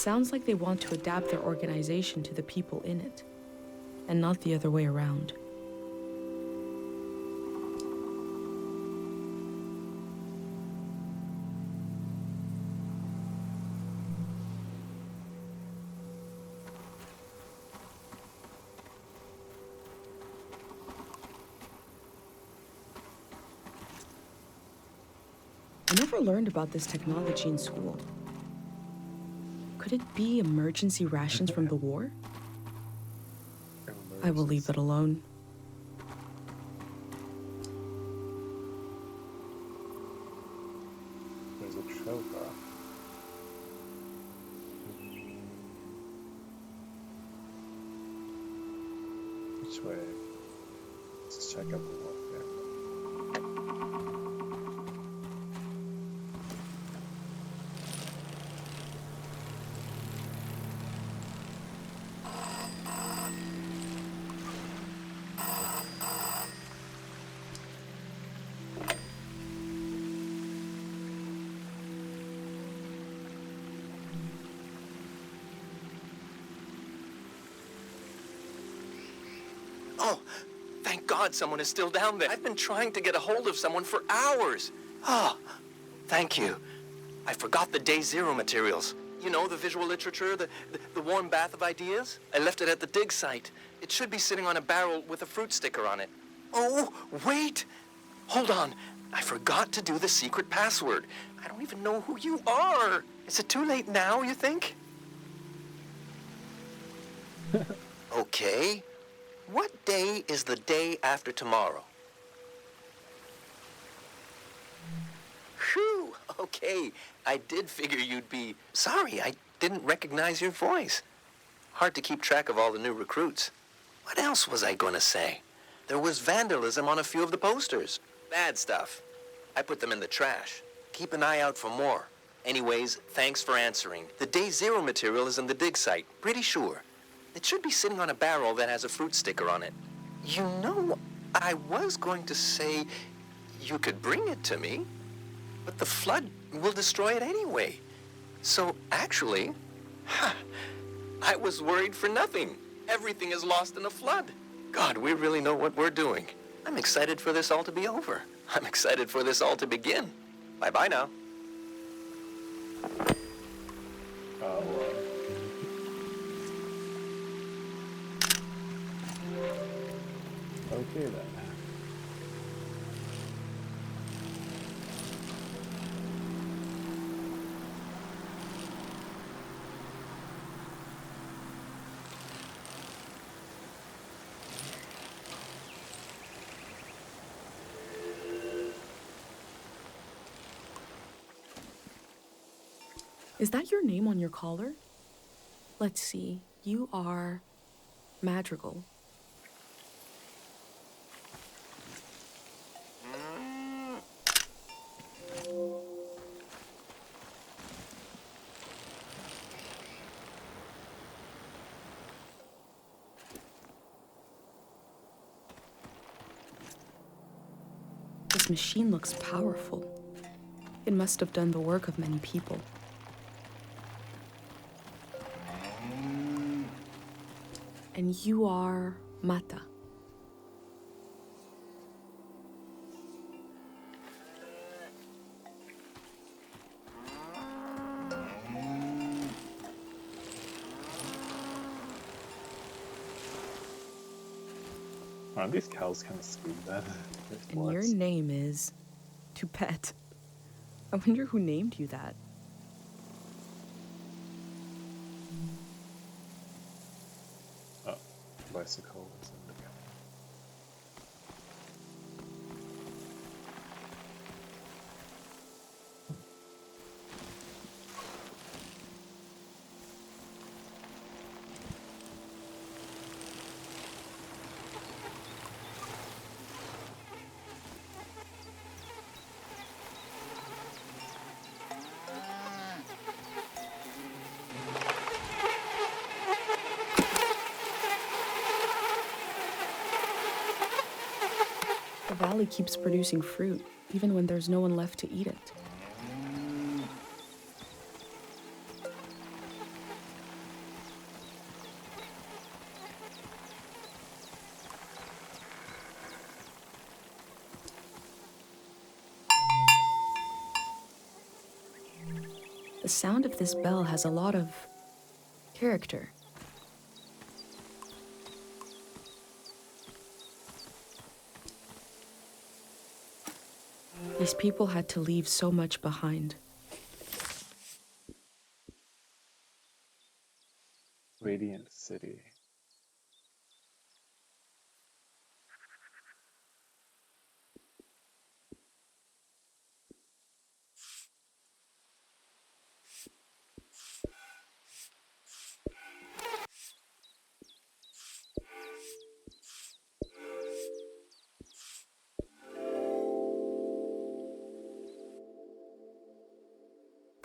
sounds like they want to adapt their organization to the people in it, and not the other way around. I never learned about this technology in school. Could it be emergency rations from the war? I will leave it alone. There's a choker. Which way? Let's check out the warfare. Oh, thank God someone is still down there. I've been trying to get a hold of someone for hours. Oh, thank you. I forgot the Day Zero materials. You know, the visual literature, the warm bath of ideas? I left it at the dig site. It should be sitting on a barrel with a fruit sticker on it. Oh, wait! Hold on. I forgot to do the secret password. I don't even know who you are. Is it too late now, you think? Okay. What day is the day after tomorrow? Phew, okay. I did figure you'd be... Sorry, I didn't recognize your voice. Hard to keep track of all the new recruits. What else was I going to say? There was vandalism on a few of the posters. Bad stuff. I put them in the trash. Keep an eye out for more. Anyways, thanks for answering. The Day Zero material is in the dig site, pretty sure. It should be sitting on a barrel that has a fruit sticker on it. You know, I was going to say you could bring it to me, but the flood will destroy it anyway. So actually, I was worried for nothing. Everything is lost in a flood. God, we really know what we're doing. I'm excited for this all to be over. I'm excited for this all to begin. Bye-bye now. Okay then. Is that your name on your collar? Let's see. You are Madrigal. This machine looks powerful. It must have done the work of many people. And you are Mata. Aren't these cows kind of sweet then? And your name is Tupet. I wonder who named you that. Oh, bicycle is in the game. The valley keeps producing fruit, even when there's no one left to eat it. The sound of this bell has a lot of character. These people had to leave so much behind. Radiant City.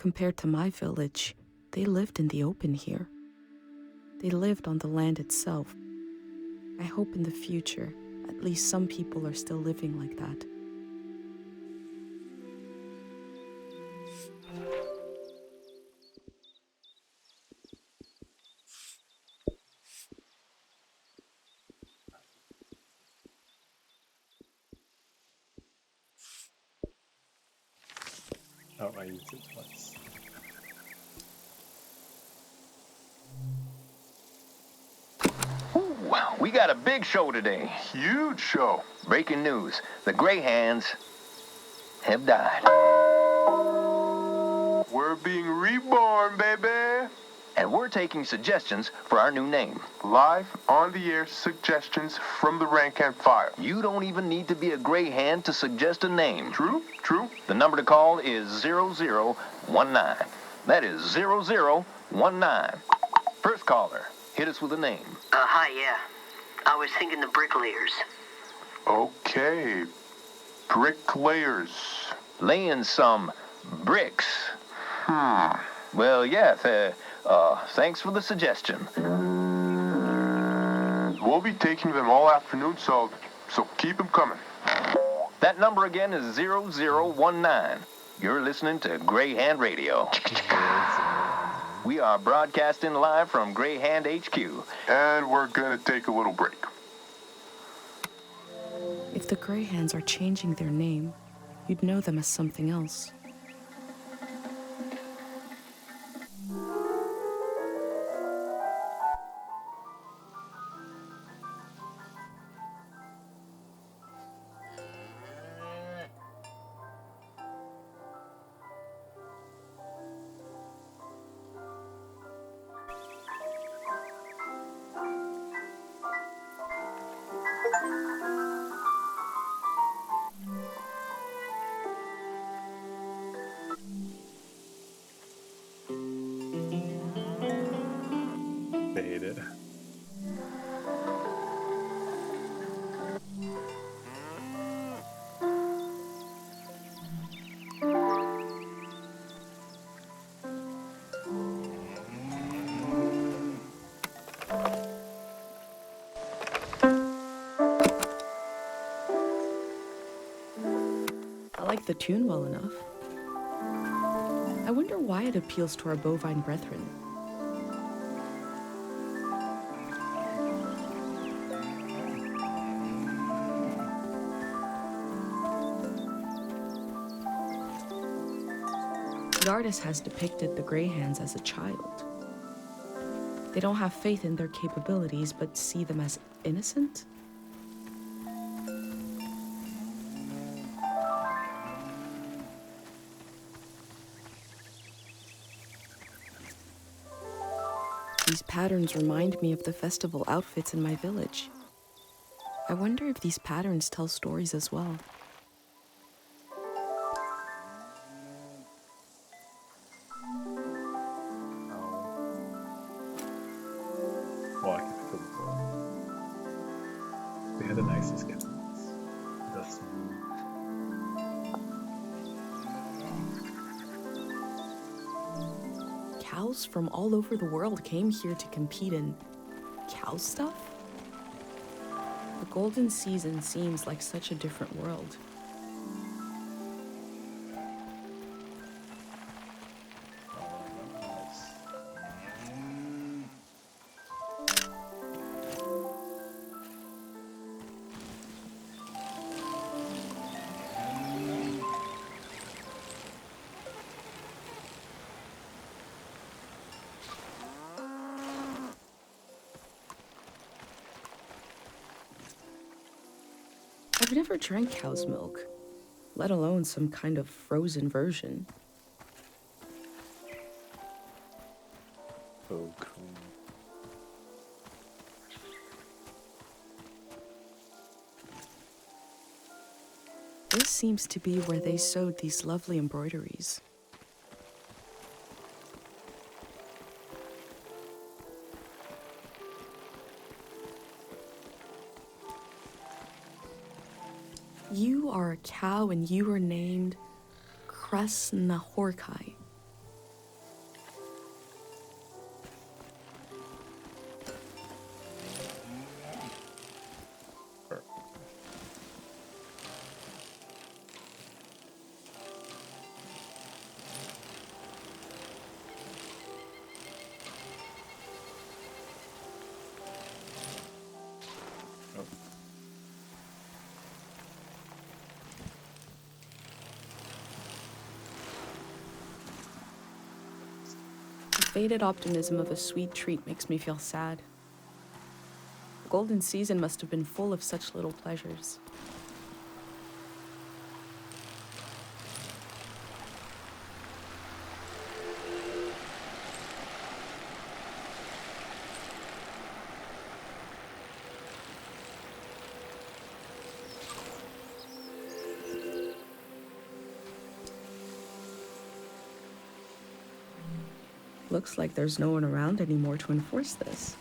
Compared to my village, they lived in the open here. They lived on the land itself. I hope in the future, at least some people are still living like that. Oh, I used it twice. Ooh, we got a big show today. Huge show. Breaking news. The Greyhands have died. We're being reborn, baby. And we're taking suggestions for our new name. Live on the air suggestions from the rank and file. You don't even need to be a Greyhand to suggest a name. True, true. The number to call is 0019. That is 0019. First caller, hit us with a name. Hi, yeah. I was thinking the bricklayers. Okay. Bricklayers. Laying some bricks. Well, yeah, thanks for the suggestion. We'll be taking them all afternoon, so keep them coming. That number again is 0019. You're listening to Greyhand Radio. We are broadcasting live from Greyhand HQ. And we're gonna take a little break. If the Greyhands are changing their name, you'd know them as something else. Faded. I like the tune well enough. I wonder why it appeals to our bovine brethren. The artist has depicted the Greyhands as a child. They don't have faith in their capabilities, but see them as innocent? These patterns remind me of the festival outfits in my village. I wonder if these patterns tell stories as well. Well, I can feel it. They had the nicest cows. That's Cows from all over the world came here to compete in cow stuff? The golden season seems like such a different world. nice. I've never drank cow's milk, let alone some kind of frozen version. Oh, cool. This seems to be where they sewed these lovely embroideries. You are a cow and you are named Krasnahorkai. Oh. The faded optimism of a sweet treat makes me feel sad. The golden season must have been full of such little pleasures. Looks like there's no one around anymore to enforce this.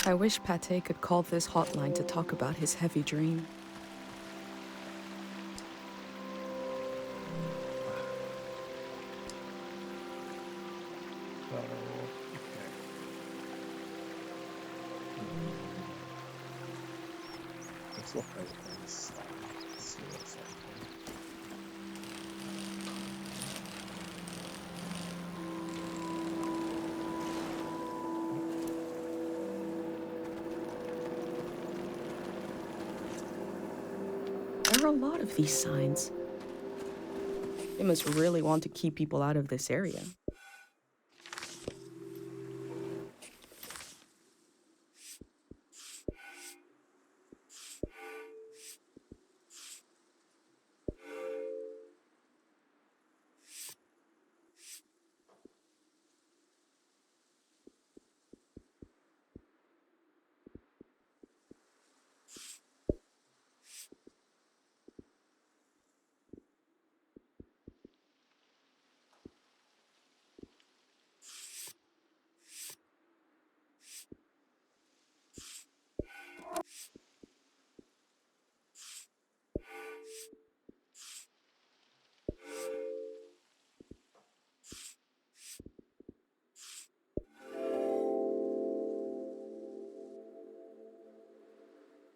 I wish Pate could call this hotline to talk about his heavy dream. So, okay. Let's look over this. Let's see what's up here. There are a lot of these signs. They must really want to keep people out of this area.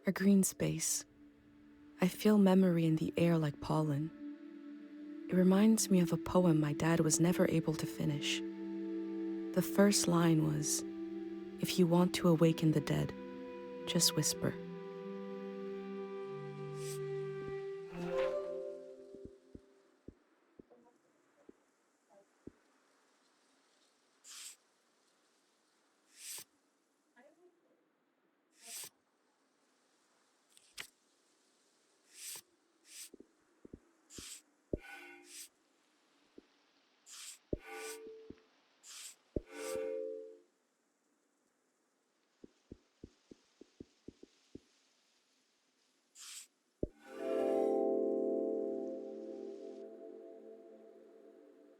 A green space. I feel memory in the air like pollen. It reminds me of a poem my dad was never able to finish. The first line was, "If you want to awaken the dead, just whisper."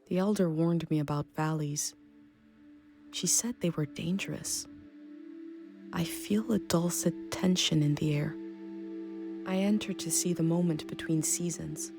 The elder warned me about valleys. She said they were dangerous. I feel a dulcet tension in the air. I enter to see the moment between seasons.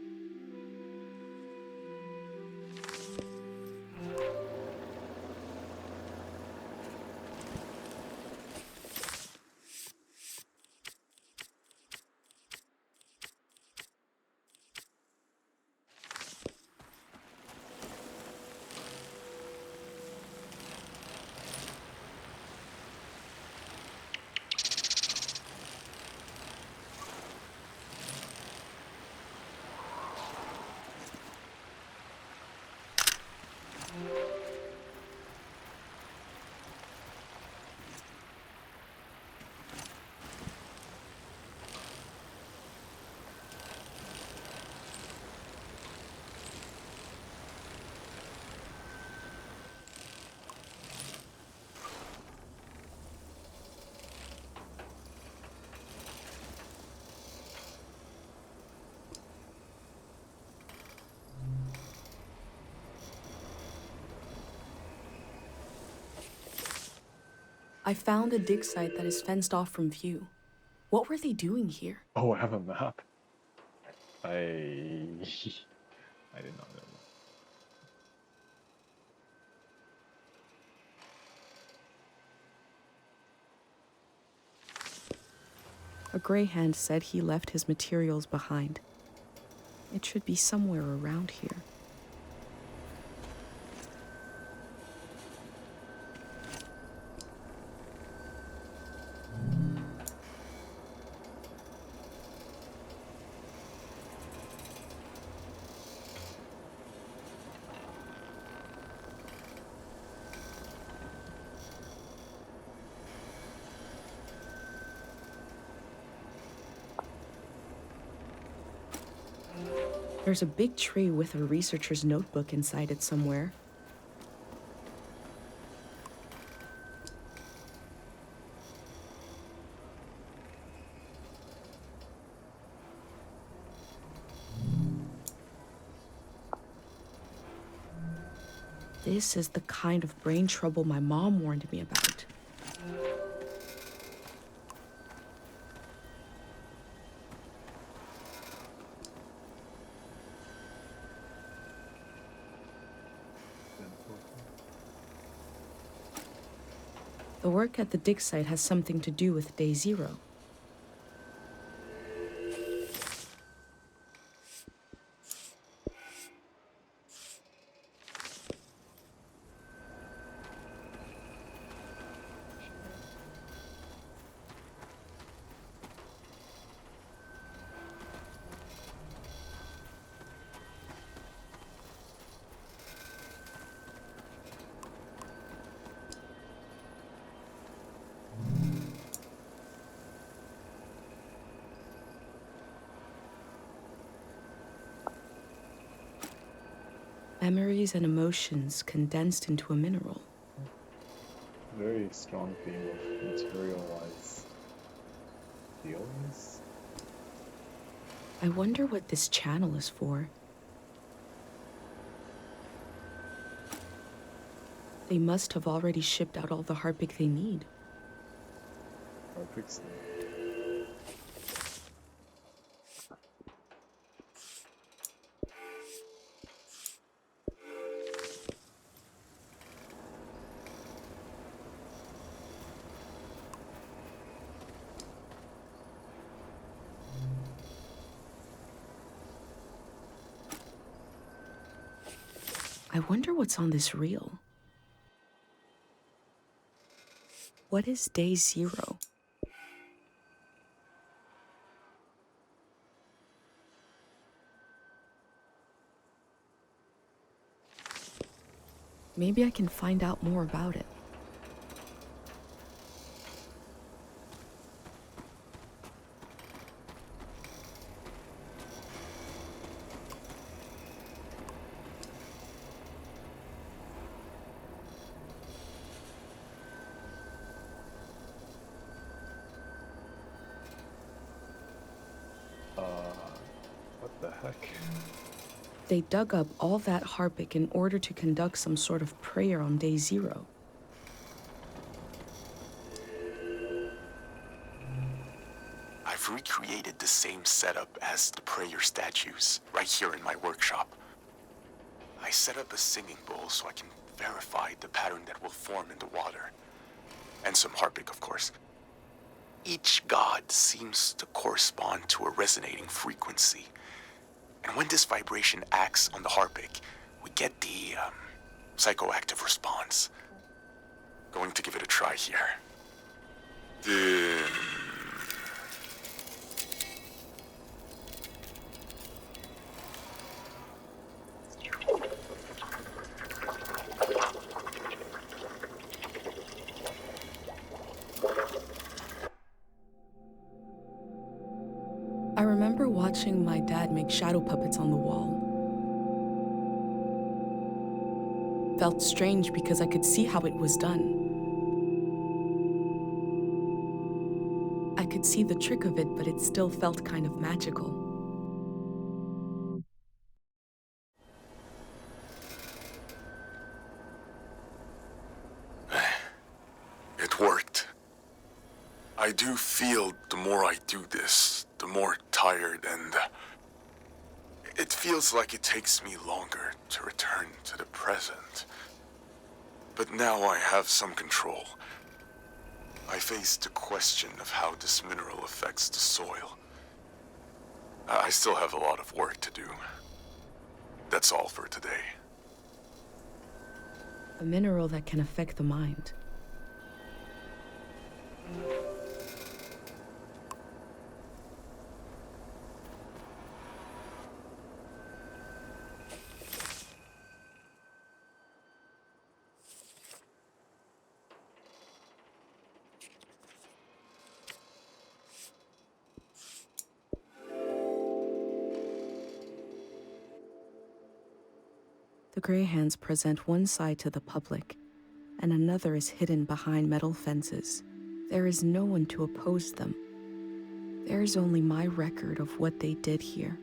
I found a dig site that is fenced off from view. What were they doing here? Oh, I have a map. I I did not know that. A greyhound said he left his materials behind. It should be somewhere around here. There's a big tree with a researcher's notebook inside it somewhere. This is the kind of brain trouble my mom warned me about. The work at the dig site has something to do with Day Zero. Memories and emotions condensed into a mineral. Very strong theme of materialize feelings. I wonder what this channel is for. They must have already shipped out all the Harpic they need. Perfect. I wonder what's on this reel. What is Day Zero? Maybe I can find out more about it. What the heck? They dug up all that Harpic in order to conduct some sort of prayer on Day Zero. I've recreated the same setup as the prayer statues right here in my workshop. I set up a singing bowl so I can verify the pattern that will form in the water. And some Harpic, of course. Each god seems to correspond to a resonating frequency. And when this vibration acts on the Harpic, we get the psychoactive response. Going to give it a try here. I remember watching my dad make shadow puppets on the wall. Felt strange because I could see how it was done. I could see the trick of it, but it still felt kind of magical. It worked. I do feel the more I do this, the more tired, and it feels like it takes me longer to return to the present. But now I have some control. I face the question of how this mineral affects the soil. I still have a lot of work to do. That's all for today. A mineral that can affect the mind. The Greyhands present one side to the public, and another is hidden behind metal fences. There is no one to oppose them. There is only my record of what they did here.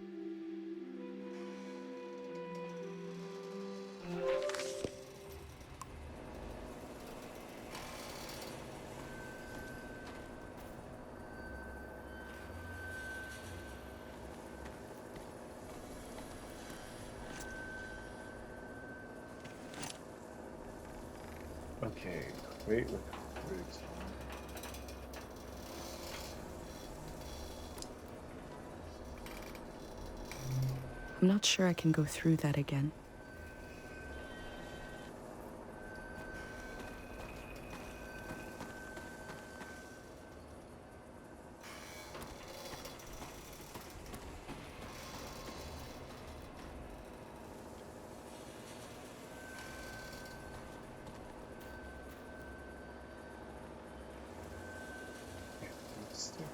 Okay, great recruits. I'm not sure I can go through that again. Yeah, it's different.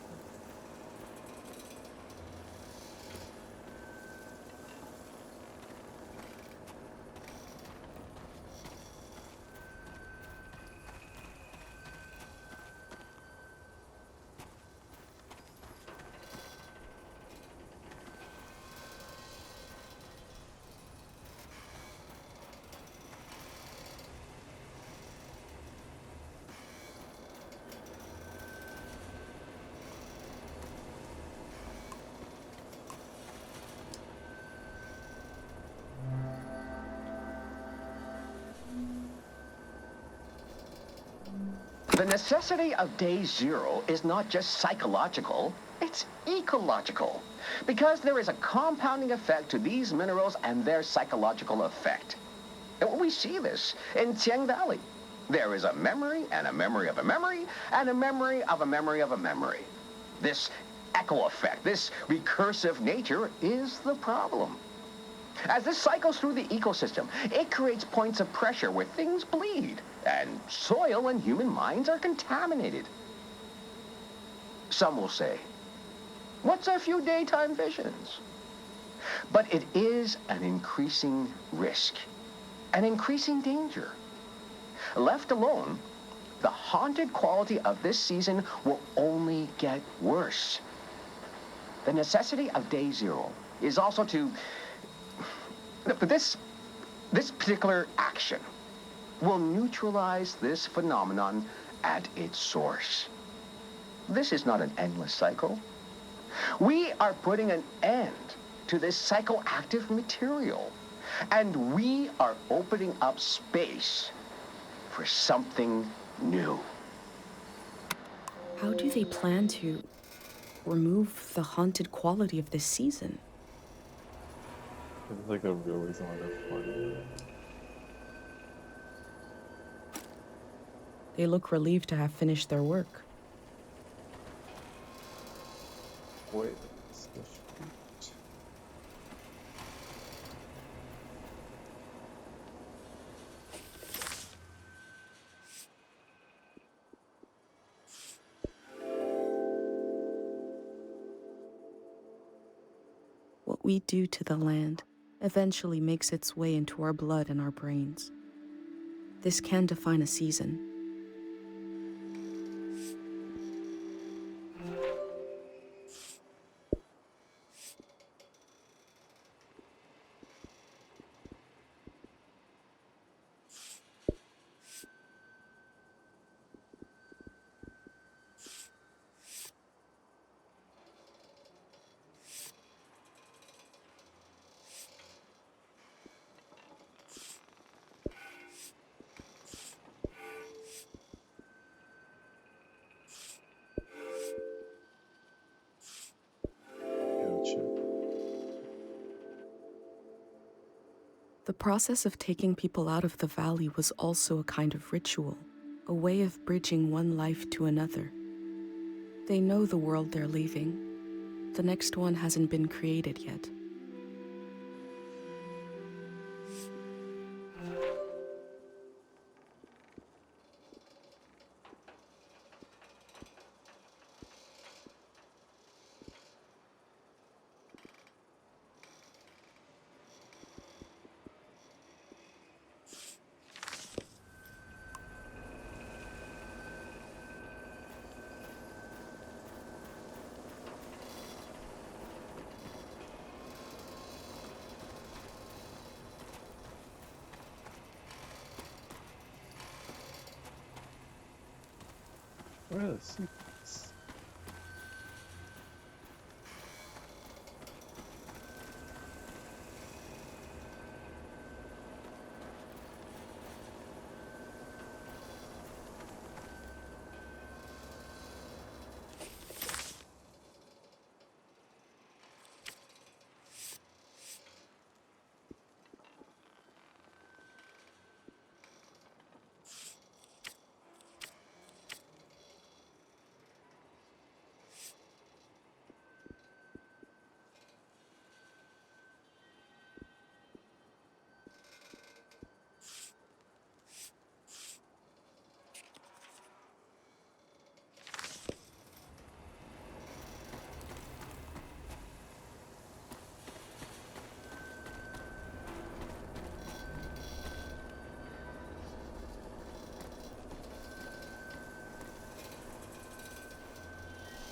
The necessity of day zero is not just psychological, it's ecological. Because there is a compounding effect to these minerals and their psychological effect. And we see this in Tiang Valley. There is a memory and a memory of a memory and a memory of a memory of a memory. This echo effect, this recursive nature is the problem. As this cycles through the ecosystem, it creates points of pressure where things bleed, and soil and human minds are contaminated. Some will say, what's a few daytime visions? But it is an increasing risk, an increasing danger. Left alone, the haunted quality of this season will only get worse. The necessity of day zero is also to This particular action will neutralize this phenomenon at its source. This is not an endless cycle. We are putting an end to this psychoactive material, and we are opening up space for something new. How do they plan to remove the haunted quality of this season? It's like a real reason why they're flooding it. They look relieved to have finished their work. Wait, it's the street. What we do to the land eventually makes its way into our blood and our brains. This can define a season. process of taking people out of the valley was also a kind of ritual, a way of bridging one life to another. They know the world they're leaving. The next one hasn't been created yet. Where are the secrets?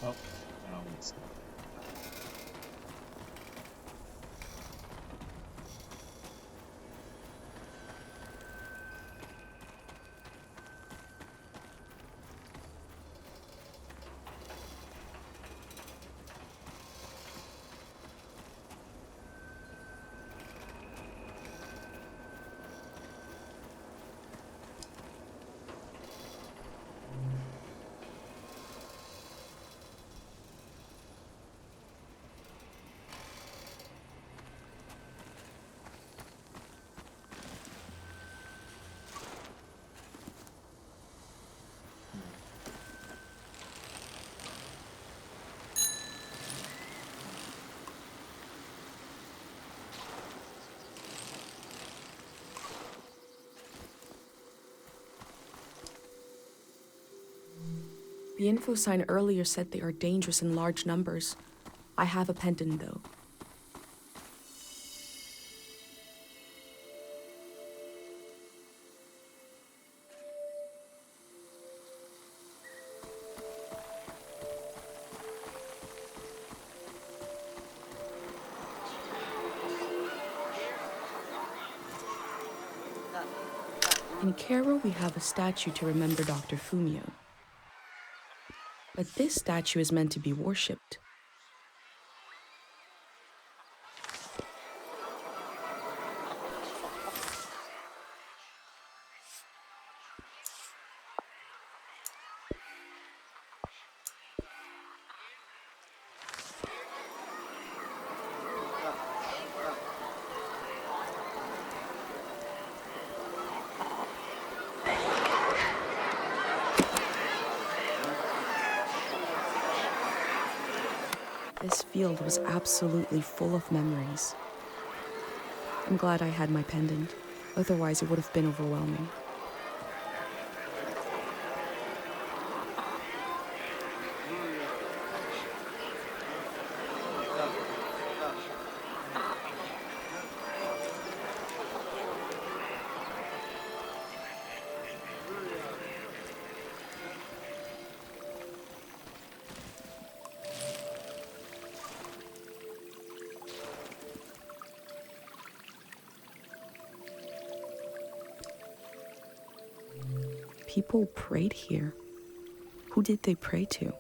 Oh, now it's The info sign earlier said they are dangerous in large numbers. I have a pendant, though. In Cairo, we have a statue to remember Dr. Fumio. But this statue is meant to be worshipped. This field was absolutely full of memories. I'm glad I had my pendant, otherwise it would have been overwhelming. People prayed here. Who did they pray to?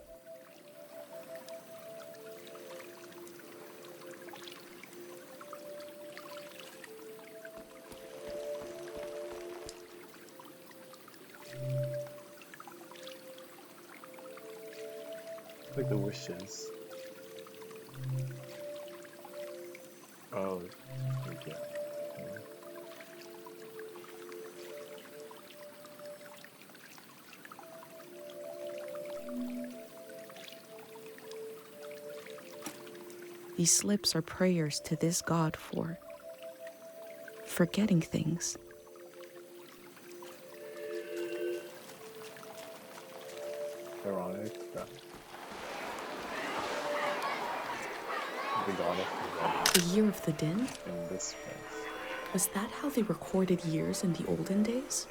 like the wishes. Oh, okay. These slips are prayers to this god for forgetting things. Ironic that the god of The Year of the Din? in this place. Was that how they recorded years in the olden days?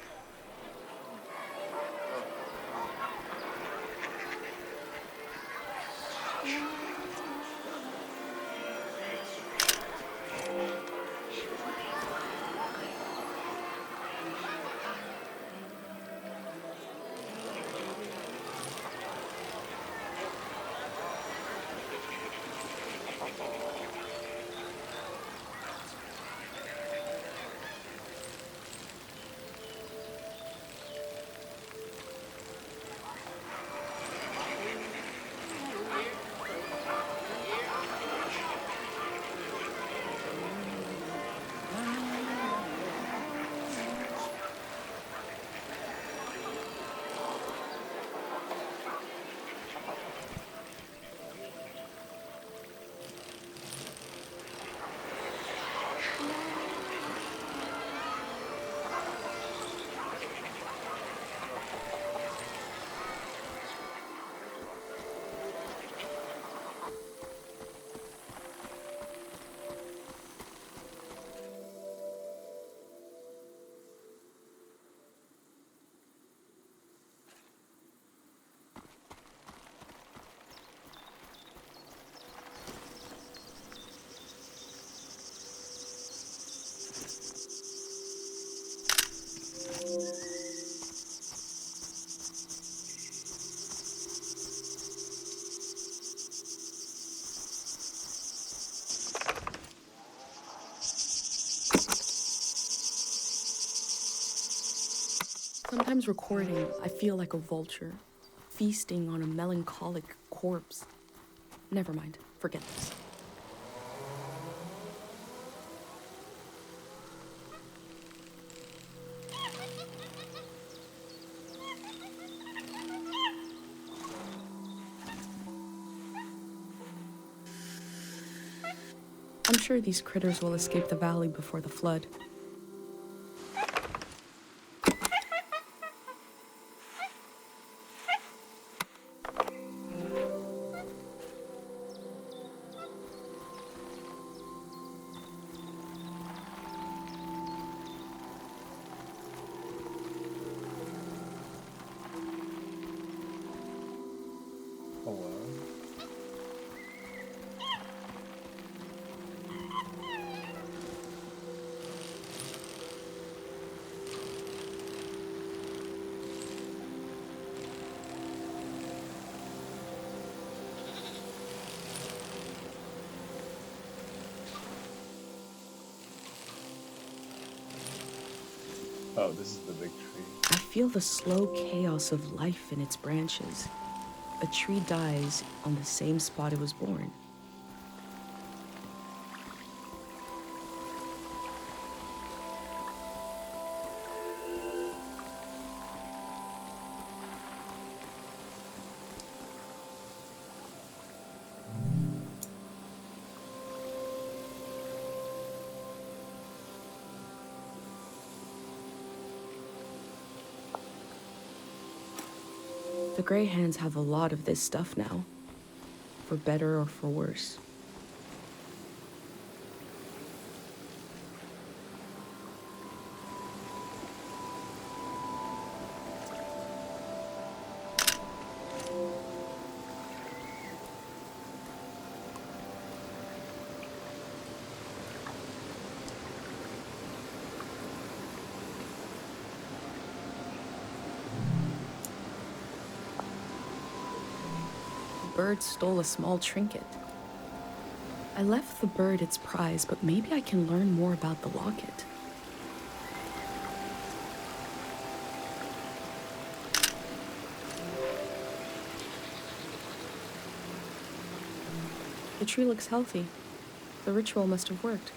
Sometimes recording, I feel like a vulture, feasting on a melancholic corpse. Never mind, forget this. I'm sure these critters will escape the valley before the flood. Hello? Oh, this is the big tree. I feel the slow chaos of life in its branches. A tree dies on the same spot it was born. The Greyhands have a lot of this stuff now, for better or for worse. Bird stole a small trinket. I left the bird its prize, but maybe I can learn more about the locket. The tree looks healthy. The ritual must have worked.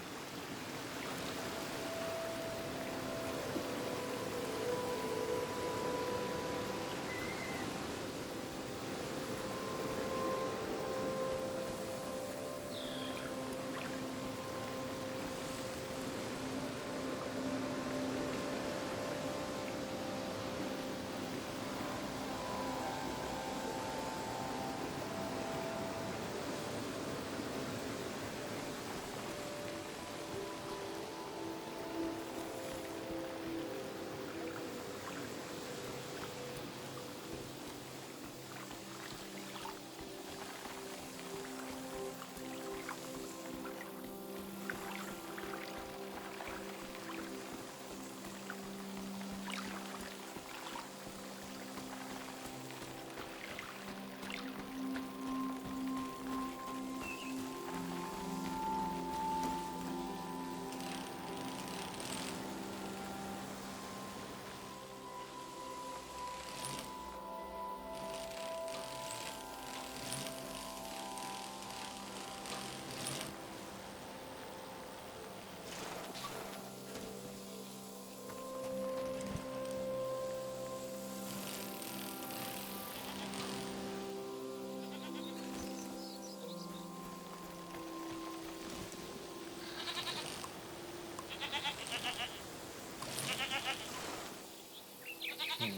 Dear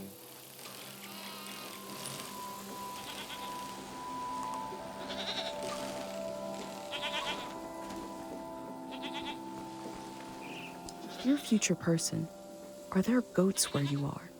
future person, are there goats where you are?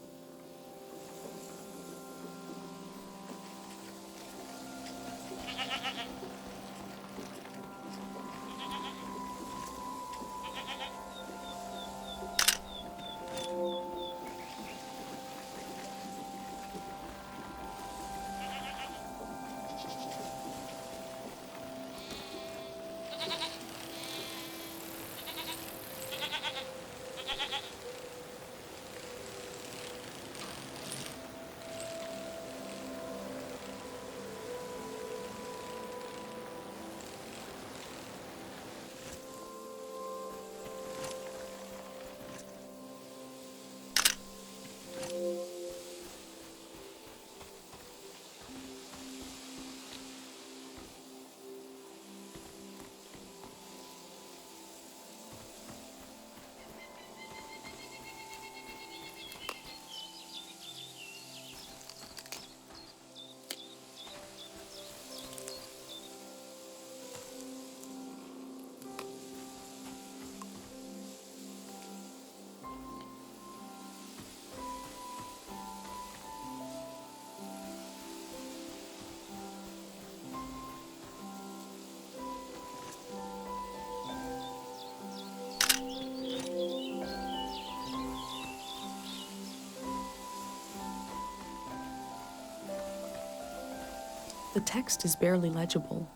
The text is barely legible.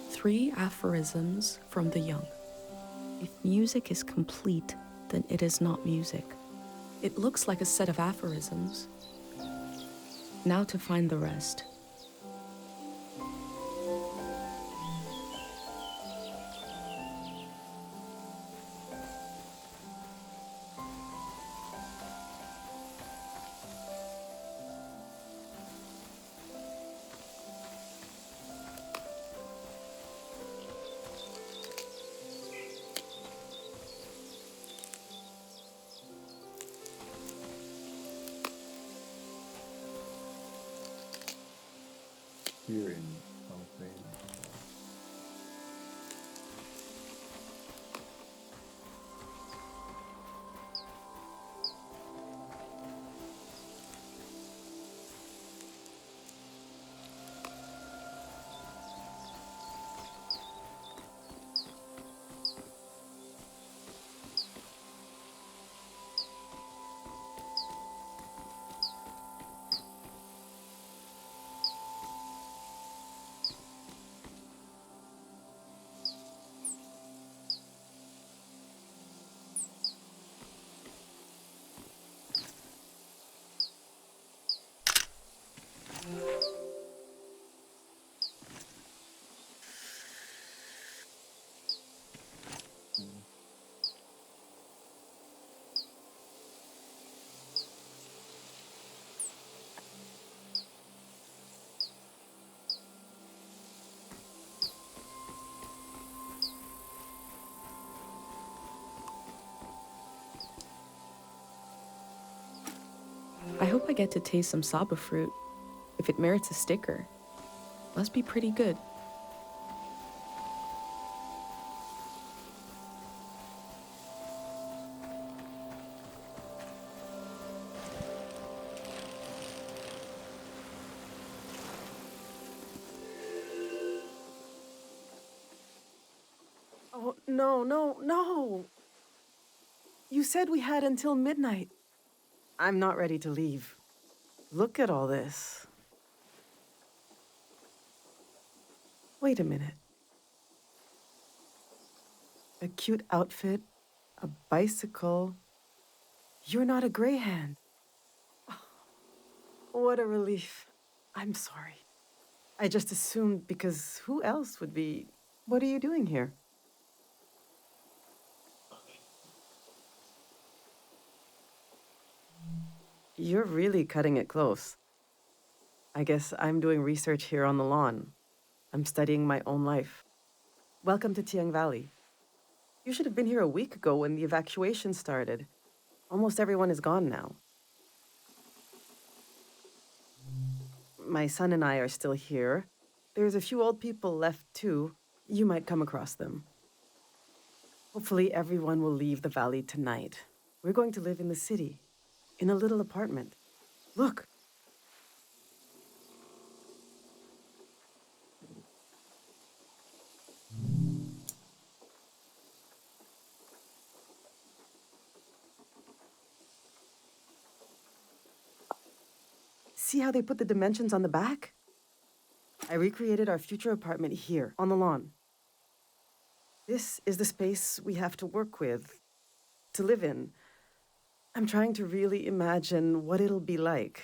3 aphorisms from the young. If music is complete, then it is not music. It looks like a set of aphorisms. Now to find the rest. Hearing something. I hope I get to taste some Saba fruit. If it merits a sticker, must be pretty good. Oh, no, no, no. You said we had until midnight. I'm not ready to leave. Look at all this. Wait a minute. A cute outfit, a bicycle. You're not a Greyhand. What a relief. I'm sorry. I just assumed because who else would be... What are you doing here? You're really cutting it close. I guess I'm doing research here on the lawn. I'm studying my own life. Welcome to Tiang Valley. You should have been here a week ago when the evacuation started. Almost everyone is gone now. my son and I are still here. There's a few old people left too. You might come across them. Hopefully everyone will leave the valley tonight. We're going to live in the city, in a little apartment. Look. See how they put the dimensions on the back? I recreated our future apartment here, on the lawn. This is the space we have to work with, to live in. I'm trying to really imagine what it'll be like.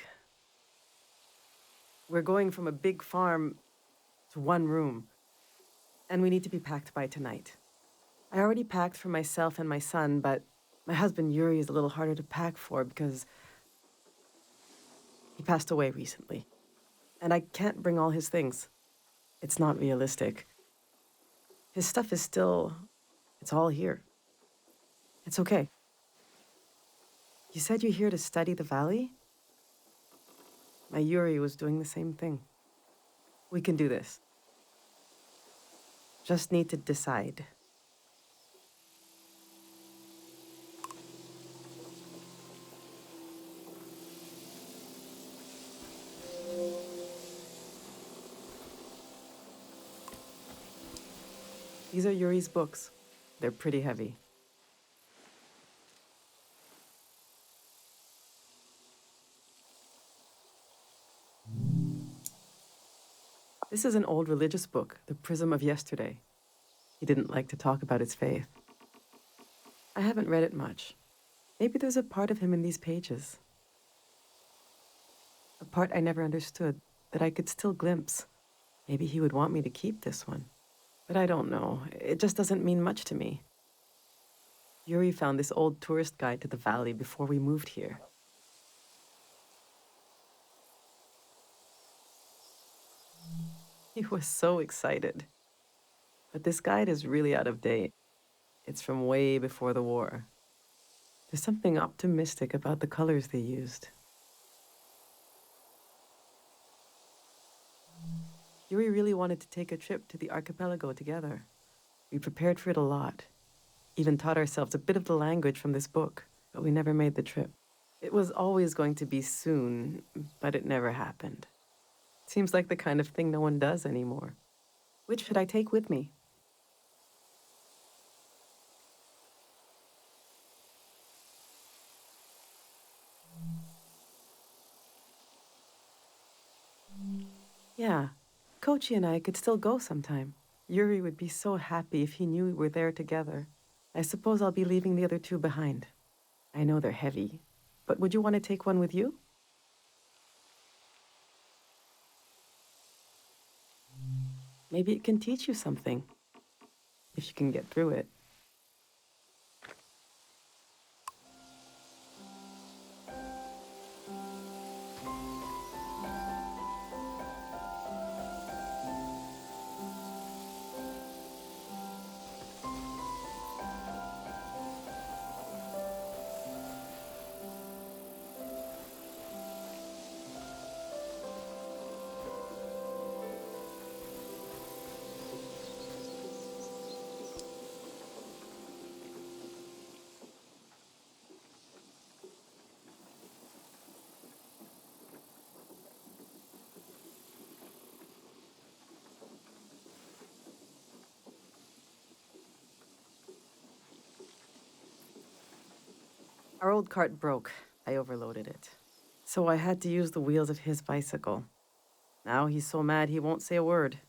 We're going from a big farm to one room, and we need to be packed by tonight. I already packed for myself and my son, but my husband Yuri is a little harder to pack for because he passed away recently. And I can't bring all his things. It's not realistic. His stuff is still... it's all here. It's okay. You said you're here to study the valley? My Yuri was doing the same thing. We can do this. Just need to decide. These are Yuri's books. They're pretty heavy. This is an old religious book, The Prism of Yesterday. He didn't like to talk about his faith. I haven't read it much. Maybe there's a part of him in these pages. A part I never understood, that I could still glimpse. Maybe he would want me to keep this one. But I don't know. It just doesn't mean much to me. Yuri found this old tourist guide to the valley before we moved here. He was so excited. But this guide is really out of date. It's from way before the war. There's something optimistic about the colors they used. Yuri really wanted to take a trip to the archipelago together. We prepared for it a lot. Even taught ourselves a bit of the language from this book, but we never made the trip. It was always going to be soon, but it never happened. Seems like the kind of thing no one does anymore. Which should I take with me? Yeah, Kochi and I could still go sometime. Yuri would be so happy if he knew we were there together. I suppose I'll be leaving the other two behind. I know they're heavy, but would you want to take one with you? Maybe it can teach you something, if you can get through it. Our old cart broke. I overloaded it. So I had to use the wheels of his bicycle. Now he's so mad he won't say a word.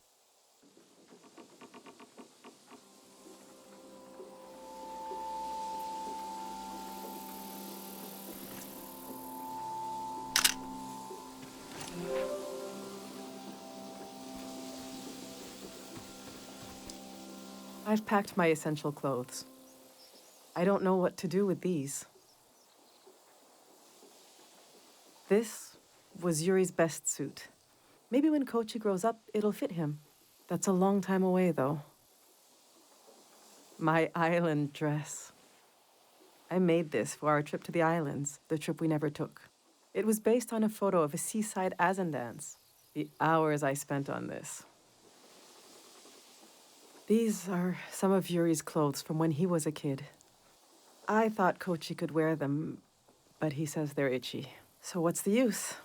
I've packed my essential clothes. I don't know what to do with these. This was Yuri's best suit. Maybe when Kochi grows up, it'll fit him. That's a long time away, though. My island dress. I made this for our trip to the islands, the trip we never took. It was based on a photo of a seaside Azan dance. The hours I spent on this. These are some of Yuri's clothes from when he was a kid. I thought Kochi could wear them, but he says they're itchy. So what's the use?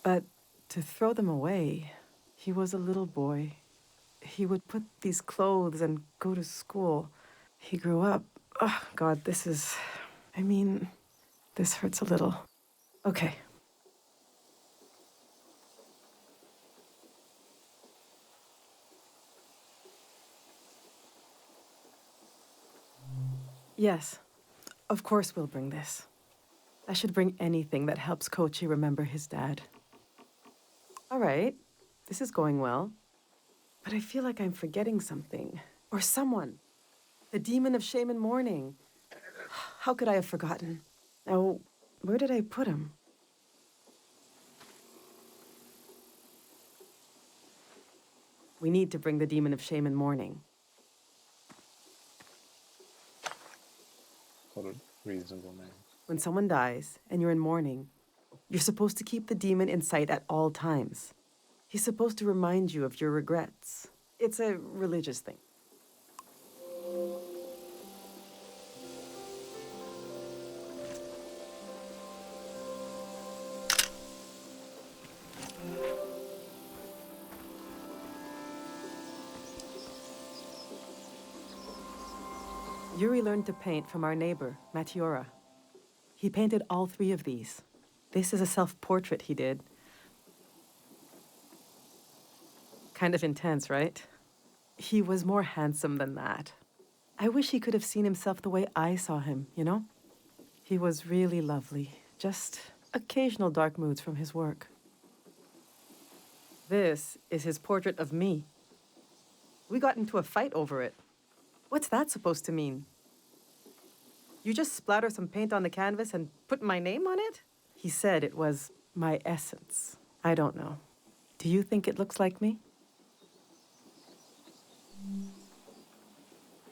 But to throw them away, he was a little boy. He would put these clothes and go to school. He grew up. Oh, God, this is... I mean, this hurts a little. Okay. Yes, of course we'll bring this. I should bring anything that helps Kochi remember his dad. All right, this is going well. But I feel like I'm forgetting something. Or someone. The demon of shame and mourning. How could I have forgotten? Now, where did I put him? We need to bring the demon of shame and mourning. What a reasonable name. When someone dies and you're in mourning, you're supposed to keep the demon in sight at all times. He's supposed to remind you of your regrets. It's a religious thing. Yuri learned to paint from our neighbor, Matiora. He painted all 3 of these. This is a self-portrait he did. Kind of intense, right? He was more handsome than that. I wish he could have seen himself the way I saw him, you know? He was really lovely. Just occasional dark moods from his work. This is his portrait of me. We got into a fight over it. What's that supposed to mean? You just splatter some paint on the canvas and put my name on it? He said it was my essence. I don't know. Do you think it looks like me?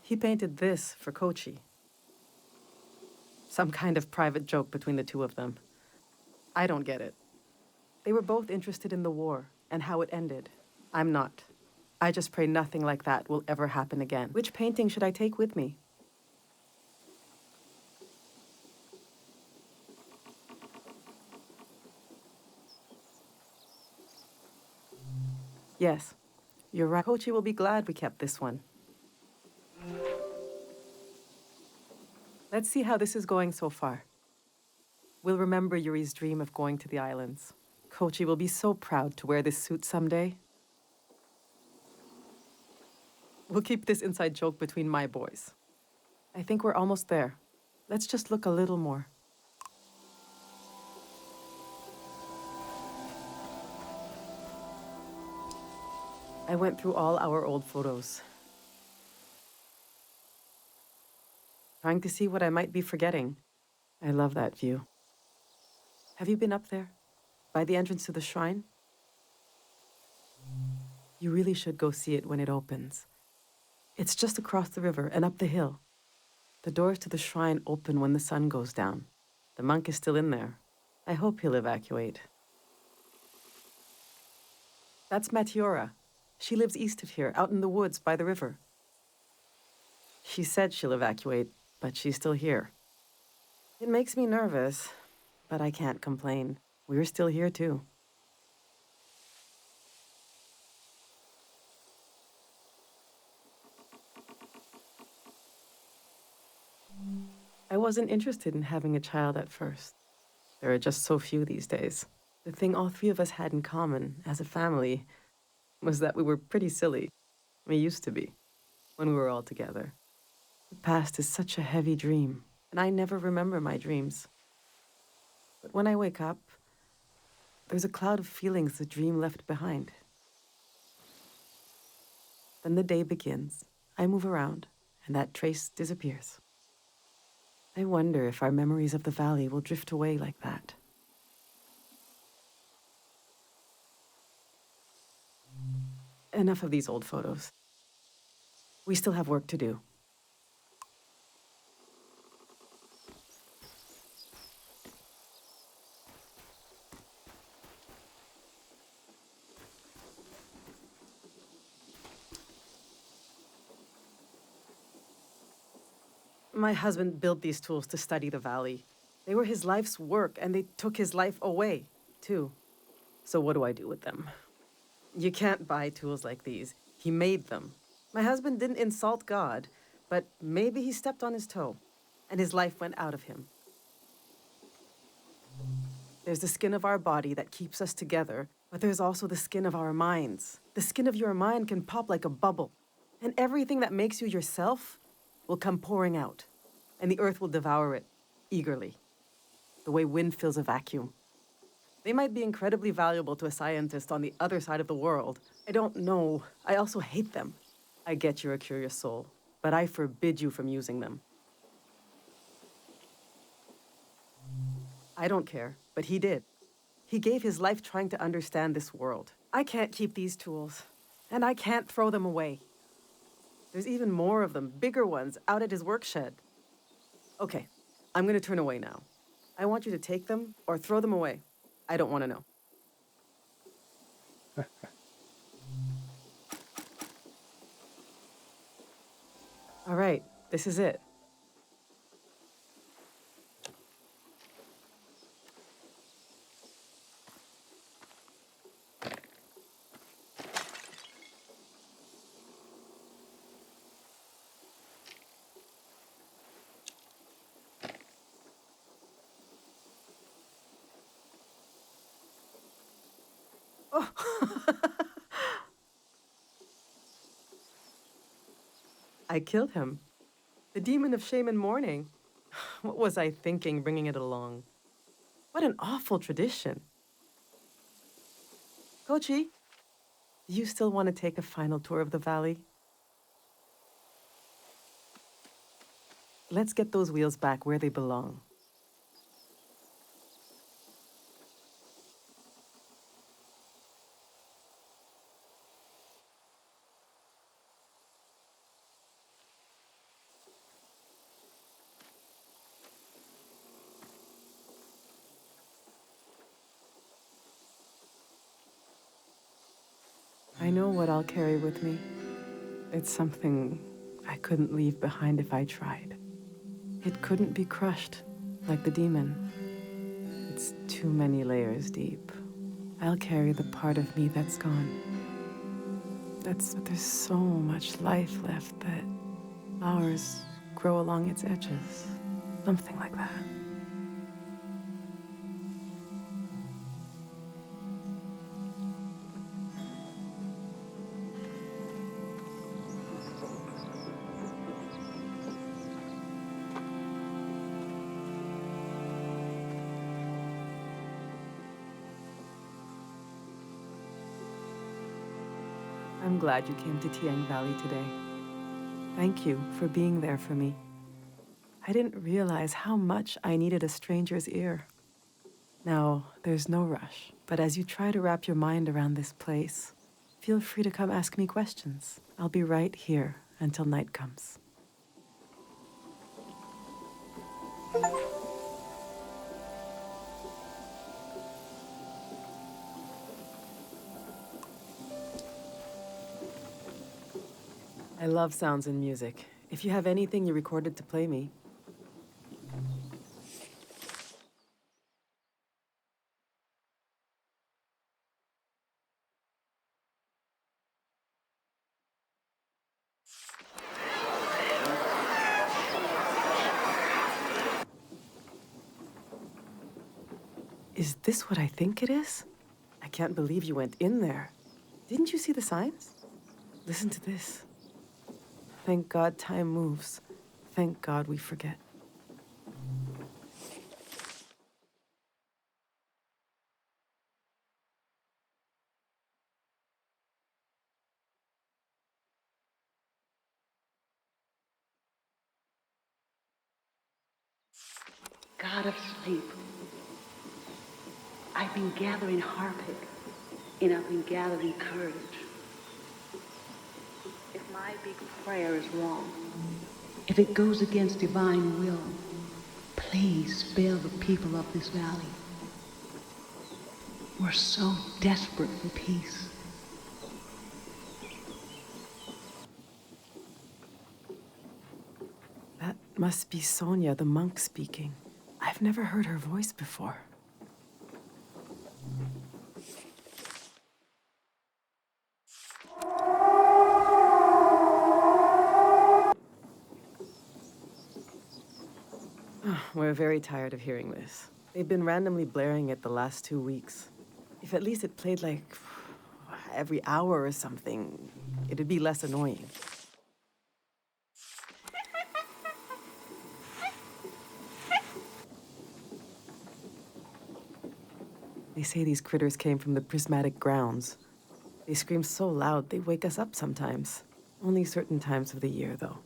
He painted this for Kochi. Some kind of private joke between the 2 of them. I don't get it. They were both interested in the war and how it ended. I'm not. I just pray nothing like that will ever happen again. Which painting should I take with me? Yes, you're right. Kochi will be glad we kept this one. Let's see how this is going so far. We'll remember Yuri's dream of going to the islands. Kochi will be so proud to wear this suit someday. We'll keep this inside joke between my boys. I think we're almost there. Let's just look a little more. I went through all our old photos, trying to see what I might be forgetting. I love that view. Have you been up there, by the entrance to the shrine? You really should go see it when it opens. It's just across the river and up the hill. The doors to the shrine open when the sun goes down. The monk is still in there. I hope he'll evacuate. That's Matiora. She lives east of here, out in the woods by the river. She said she'll evacuate, but she's still here. It makes me nervous, but I can't complain. We're still here, too. I wasn't interested in having a child at first. There are just so few these days. The thing all 3 of us had in common as a family was that we were pretty silly. We used to be, when we were all together. The past is such a heavy dream, and I never remember my dreams. But when I wake up, there's a cloud of feelings the dream left behind. Then the day begins. I move around, and that trace disappears. I wonder if our memories of the valley will drift away like that. Enough of these old photos. We still have work to do. My husband built these tools to study the valley. They were his life's work, and they took his life away, too. So what do I do with them? You can't buy tools like these. He made them. My husband didn't insult God, but maybe he stepped on his toe, and his life went out of him. There's the skin of our body that keeps us together, but there's also the skin of our minds. The skin of your mind can pop like a bubble, and everything that makes you yourself will come pouring out, and the earth will devour it eagerly, the way wind fills a vacuum. They might be incredibly valuable to a scientist on the other side of the world. I don't know. I also hate them. I get you're a curious soul, but I forbid you from using them. I don't care, but he did. He gave his life trying to understand this world. I can't keep these tools, and I can't throw them away. There's even more of them, bigger ones, out at his work shed. Okay, I'm gonna turn away now. I want you to take them or throw them away. I don't want to know. All right, this is it. I killed him. The demon of shame and mourning. What was I thinking bringing it along? What an awful tradition. Kochi, do you still want to take a final tour of the valley? Let's get those wheels back where they belong. I know what I'll carry with me. It's something I couldn't leave behind if I tried. It couldn't be crushed, like the demon. It's too many layers deep. I'll carry the part of me that's gone. But there's so much life left that flowers grow along its edges. Something like that. I'm glad you came to Tiang Valley today. Thank you for being there for me. I didn't realize how much I needed a stranger's ear. Now, there's no rush, but as you try to wrap your mind around this place, feel free to come ask me questions. I'll be right here until night comes. I love sounds and music. If you have anything you recorded to play me. Is this what I think it is? I can't believe you went in there. Didn't you see the signs? Listen to this. Thank God time moves. Thank God we forget. God of sleep, I've been gathering Harpic, and I've been gathering courage. If my big prayer is wrong, if it goes against divine will, please spare the people of this valley. We're so desperate for peace. That Must be Sonia, the monk, speaking. I've never heard her voice before. We're very tired of hearing this. They've been randomly blaring it the last 2 weeks. If at least it played like every hour or something, it'd be less annoying. They say these critters came from the prismatic grounds. They scream so loud, they wake us up sometimes. Only certain times of the year, though.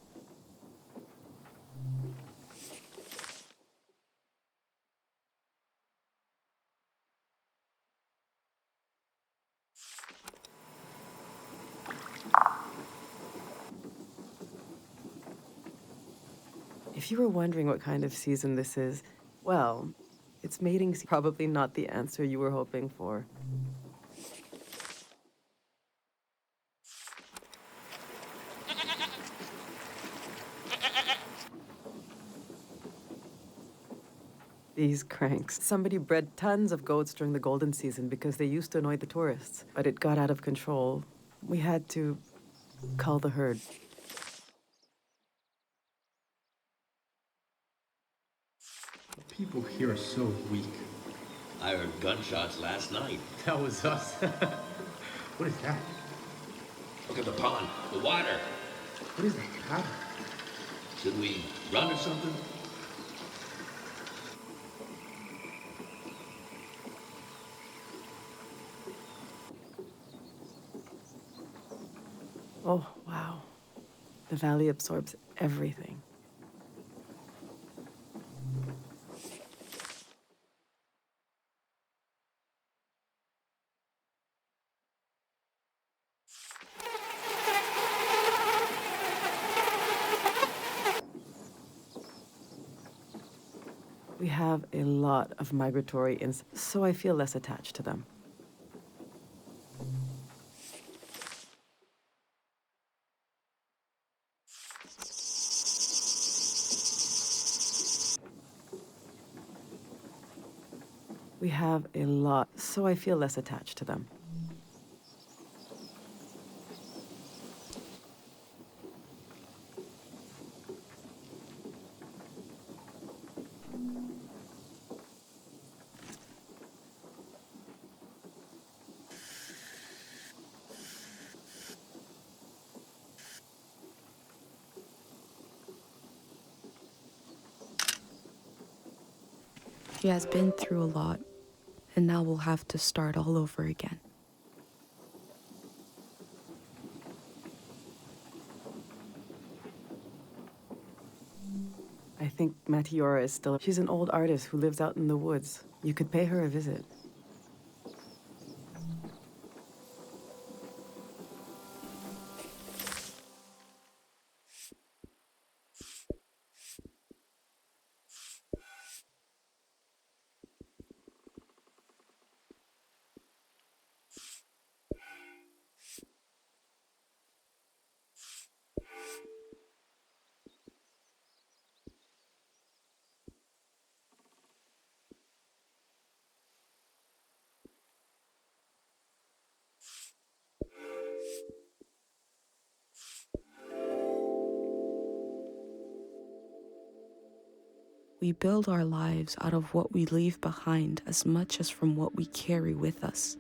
If you were wondering what kind of season this is, well, it's mating season. Probably not the answer you were hoping for. These cranks. Somebody bred tons of goats during the golden season because they used to annoy the tourists. But it got out of control. We had to cull the herd. People here are so weak. I heard gunshots last night. That was us. What is that? Look at the pond, the water. What is that powder? Should we run or something? Oh, wow. The valley absorbs everything. We have a lot of migratory insects, so I feel less attached to them. We have a lot, so I feel less attached to them. She has been through a lot, and now we'll have to start all over again. I think Matiora is still... She's an old artist who lives out in the woods. You could pay her a visit. We build our lives out of what we leave behind as much as from what we carry with us.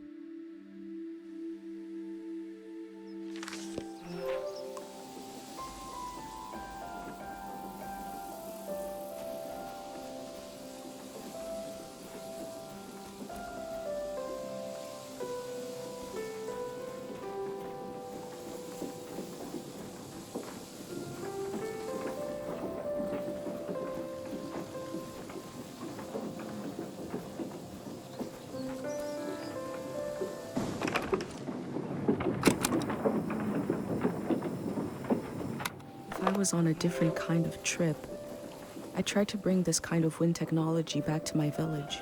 If I was on a different kind of trip, I tried to bring this kind of wind technology back to my village.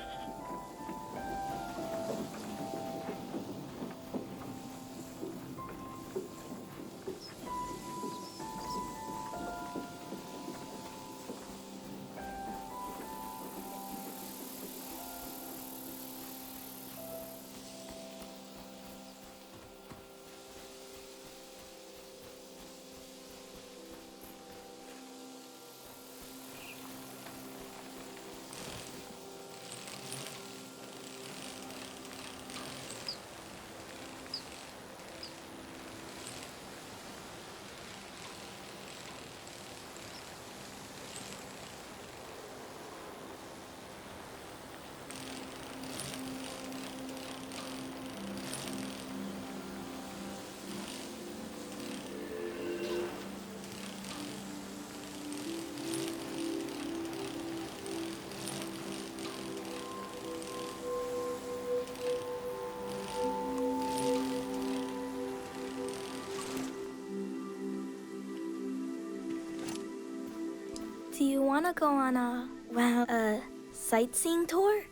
want to go on a sightseeing tour?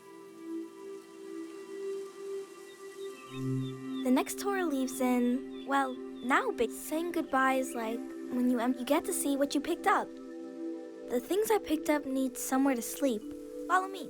The next tour leaves in, well, now, but saying goodbye is like when you get to see what you picked up. The things I picked up need somewhere to sleep. Follow me.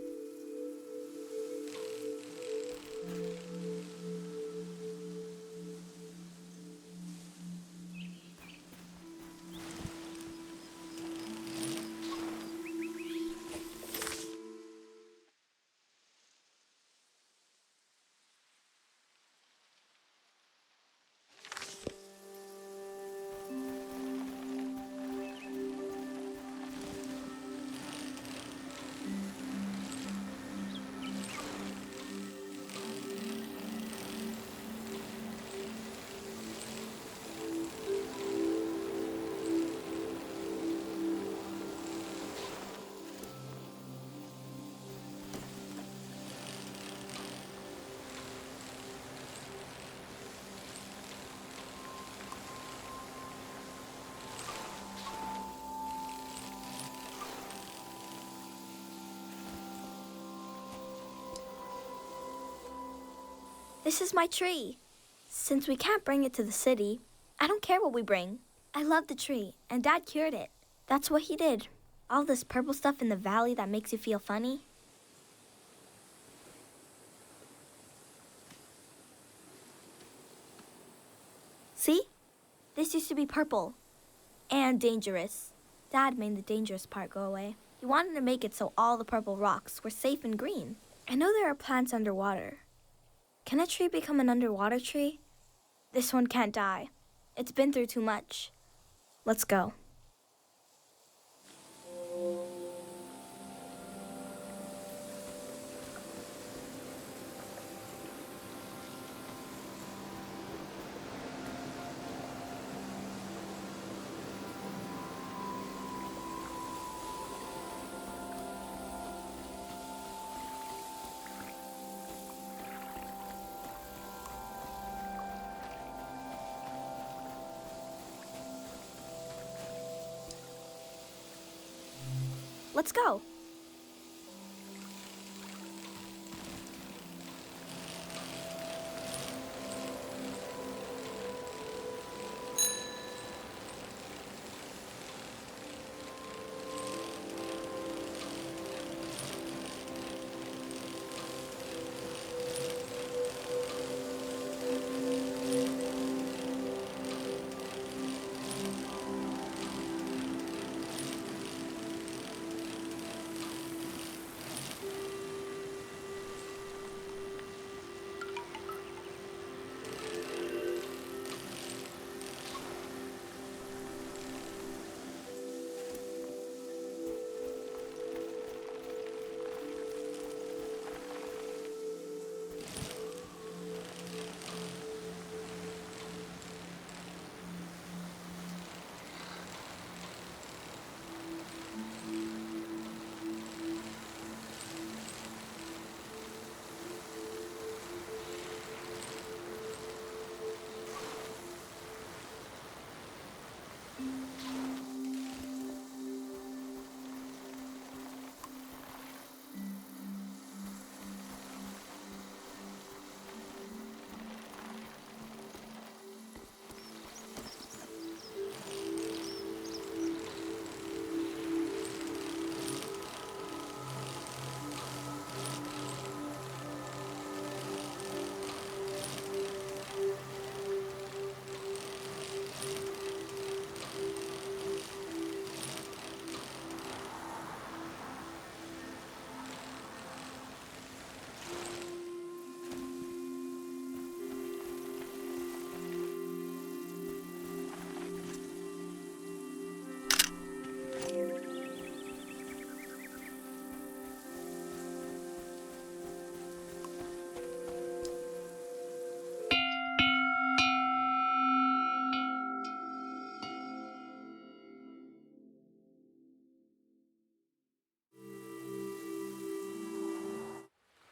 This is my tree. Since we can't bring it to the city, I don't care what we bring. I love the tree, and Dad cured it. That's what he did. All this purple stuff in the valley that makes you feel funny. See? This used to be purple. And dangerous. Dad made the dangerous part go away. He wanted to make it so all the purple rocks were safe and green. I know there are plants underwater. Can a tree become an underwater tree? This one can't die. It's been through too much. Let's go. Let's go.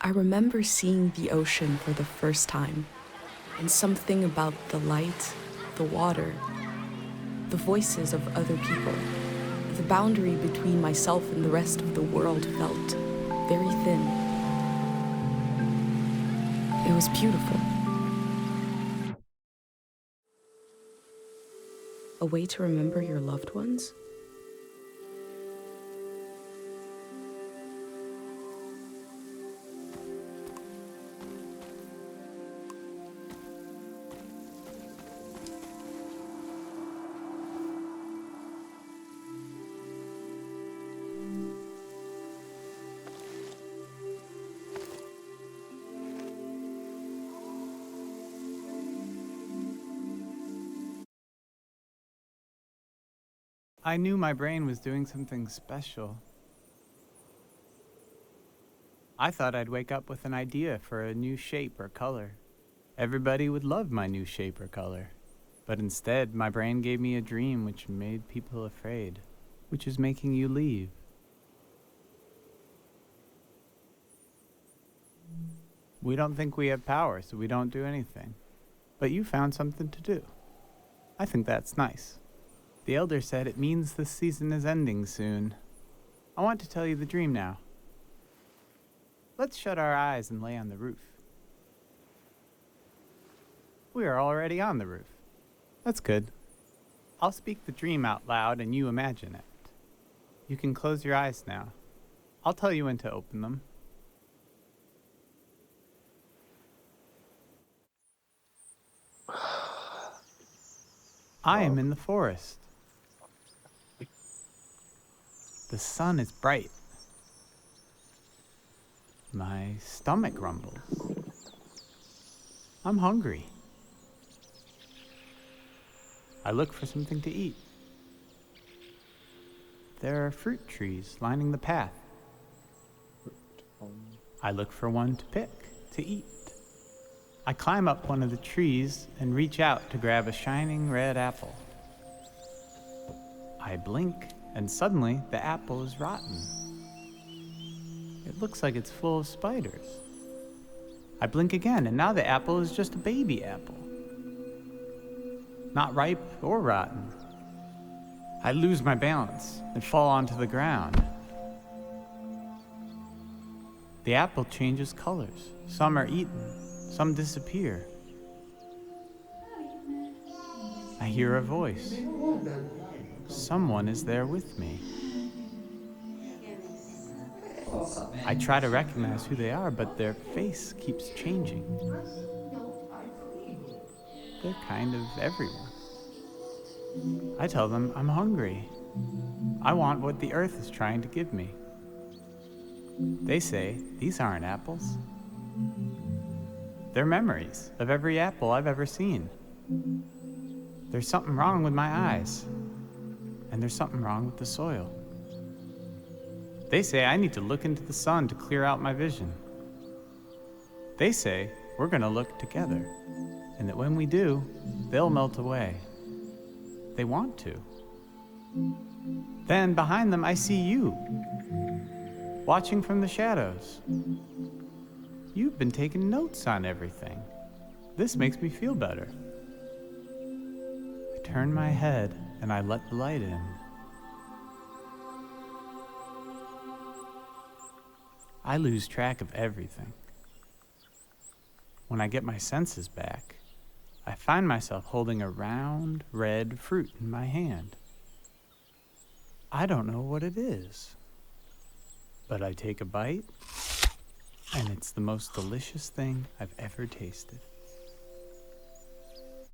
I remember seeing the ocean for the first time, and something about the light, the water, the voices of other people, The boundary between myself and the rest of the world felt very thin. It was beautiful. A way to remember your loved ones? I knew my brain was doing something special. I thought I'd wake up with an idea for a new shape or color. Everybody would love my new shape or color. But instead, my brain gave me a dream which made people afraid, which is making you leave. We don't think we have power, so we don't do anything. But you found something to do. I think that's nice. The elder said it means the season is ending soon. I want to tell you the dream now. Let's shut our eyes and lay on the roof. We are already on the roof. That's good. I'll speak the dream out loud and you imagine it. You can close your eyes now. I'll tell you when to open them. I am in the forest. The sun is bright. My stomach rumbles. I'm hungry. I look for something to eat. There are fruit trees lining the path. I look for one to pick, to eat. I climb up one of the trees and reach out to grab a shining red apple. I blink, and suddenly the apple is rotten. It looks like it's full of spiders. I blink again, and now the apple is just a baby apple. Not ripe or rotten. I lose my balance and fall onto the ground. The apple changes colors. Some are eaten, some disappear. I hear a voice. Someone is there with me. I try to recognize who they are, but their face keeps changing. They're kind of everyone. I tell them I'm hungry. I want what the earth is trying to give me. They say, these aren't apples. They're memories of every apple I've ever seen. There's something wrong with my eyes, and there's something wrong with the soil. They say I need to look into the sun to clear out my vision. They say we're going to look together, and that when we do, they'll melt away. They want to. Then behind them I see you, watching from the shadows. You've been taking notes on everything. This makes me feel better. I turn my head and I let the light in. I lose track of everything. When I get my senses back, I find myself holding a round, red fruit in my hand. I don't know what it is, but I take a bite, and it's the most delicious thing I've ever tasted.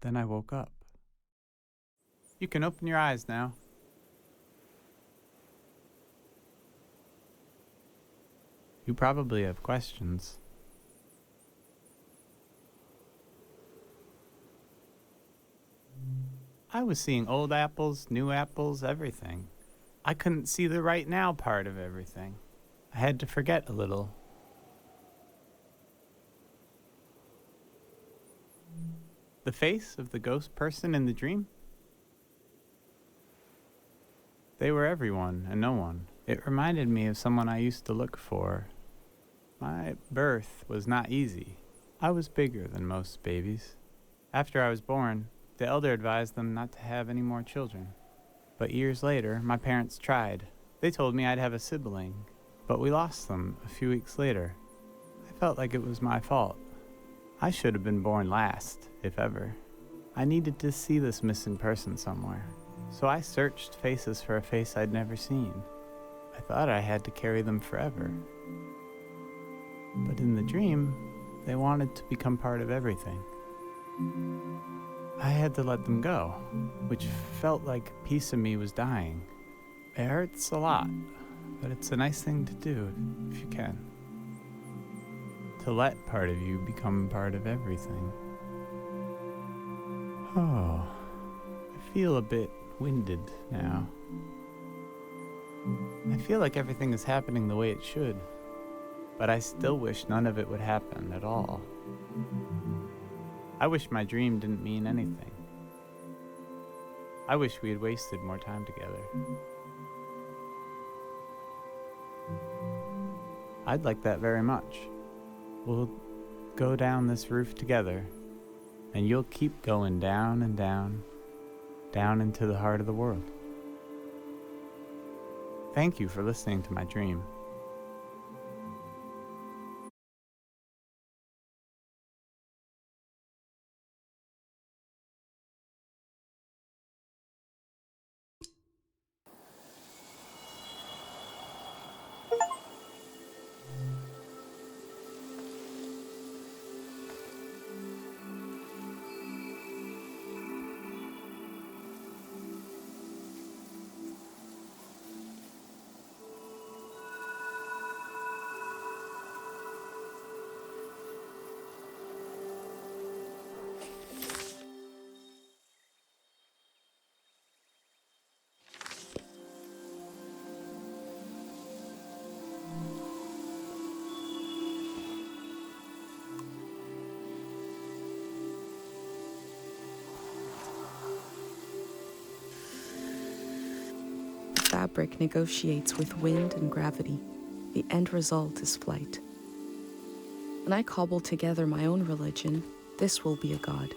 Then I woke up. You can open your eyes now. You probably have questions. I was seeing old apples, new apples, everything. I couldn't see the right now part of everything. I had to forget a little. The face of the ghost person in the dream? They were everyone and no one. It reminded me of someone I used to look for. My birth was not easy. I was bigger than most babies. After I was born, the elder advised them not to have any more children. But years later, my parents tried. They told me I'd have a sibling, but we lost them a few weeks later. I felt like it was my fault. I should have been born last, if ever. I needed to see this missing person somewhere, so I searched faces for a face I'd never seen. I thought I had to carry them forever. But in the dream, they wanted to become part of everything. I had to let them go, which felt like a piece of me was dying. It hurts a lot, but it's a nice thing to do if you can. To let part of you become part of everything. Oh, I feel a bit winded now. I feel like everything is happening the way it should, but I still wish none of it would happen at all. I wish my dream didn't mean anything. I wish we had wasted more time together. I'd like that very much. We'll go down this roof together, and you'll keep going down and down, down into the heart of the world. Thank you for listening to my dream. Fabric negotiates with wind and gravity. The end result is flight. When I cobble together my own religion, this will be a god.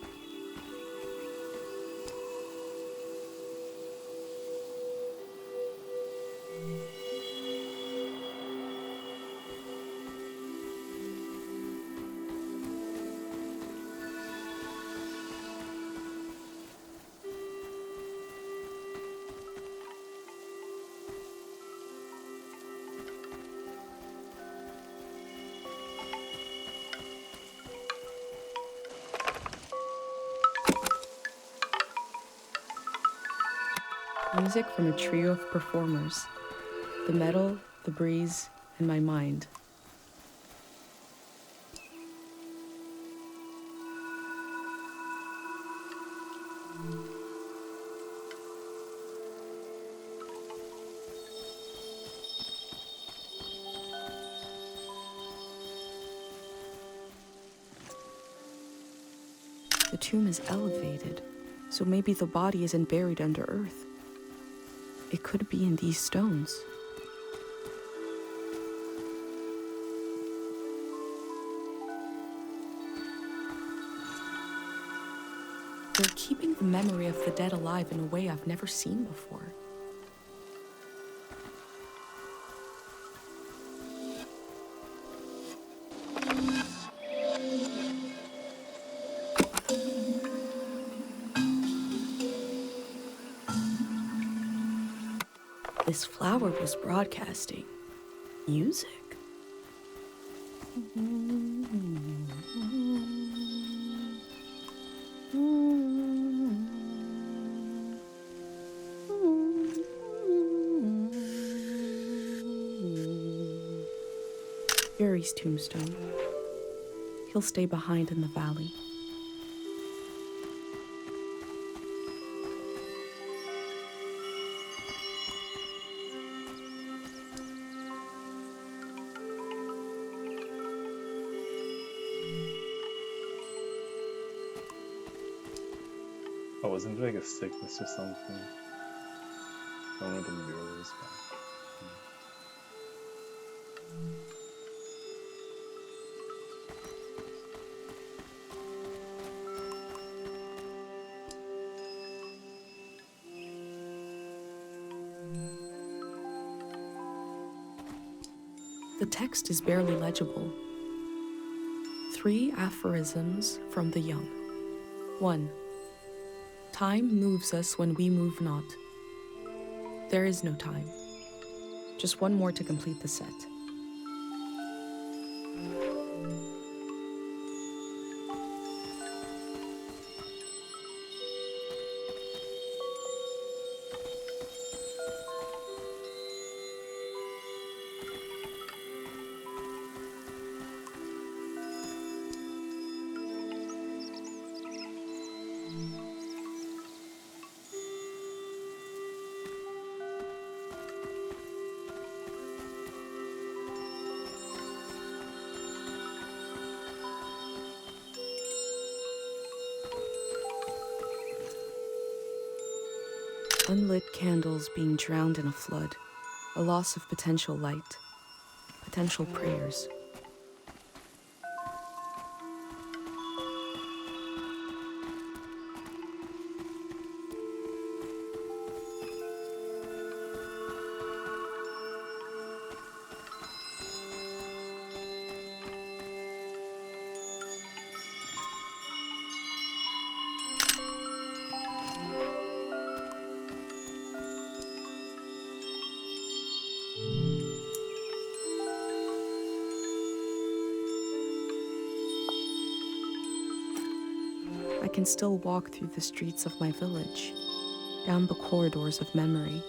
Music from a trio of performers. The metal, the breeze, and my mind. The tomb is elevated, so maybe the body isn't buried under earth. It could be in these stones. They're keeping the memory of the dead alive in a way I've never seen before. This flower was broadcasting music. Yuri's tombstone. He'll stay behind in the valley. Oh, wasn't it like a sickness or something? One of the murals back. The text is barely legible. 3 aphorisms from the young. 1. Time moves us when we move not. There is no time. Just one more to complete the set. Unlit candles being drowned in a flood, a loss of potential light, potential prayers. I can still walk through the streets of my village, down the corridors of memory.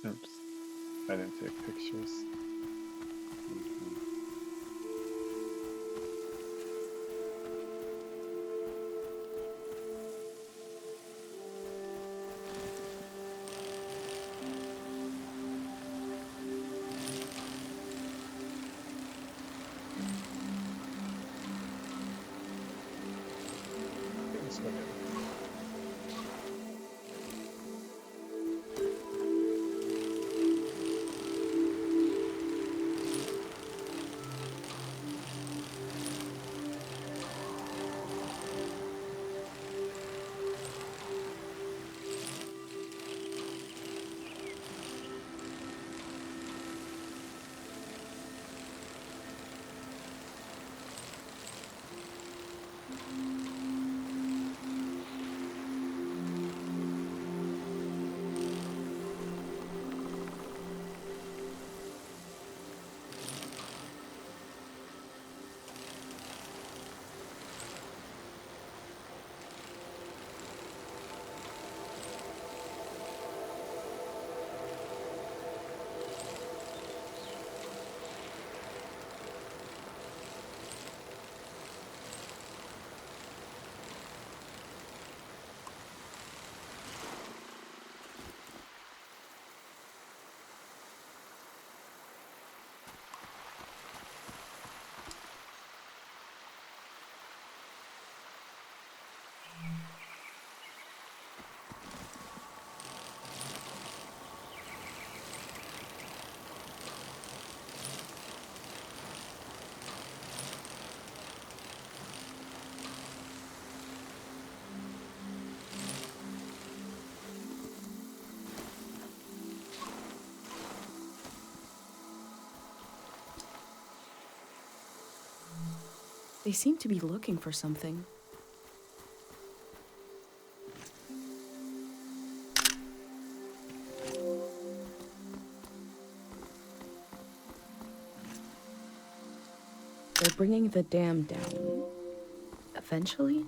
Oops, I didn't take pictures. They seem to be looking for something. They're bringing the dam down. Eventually?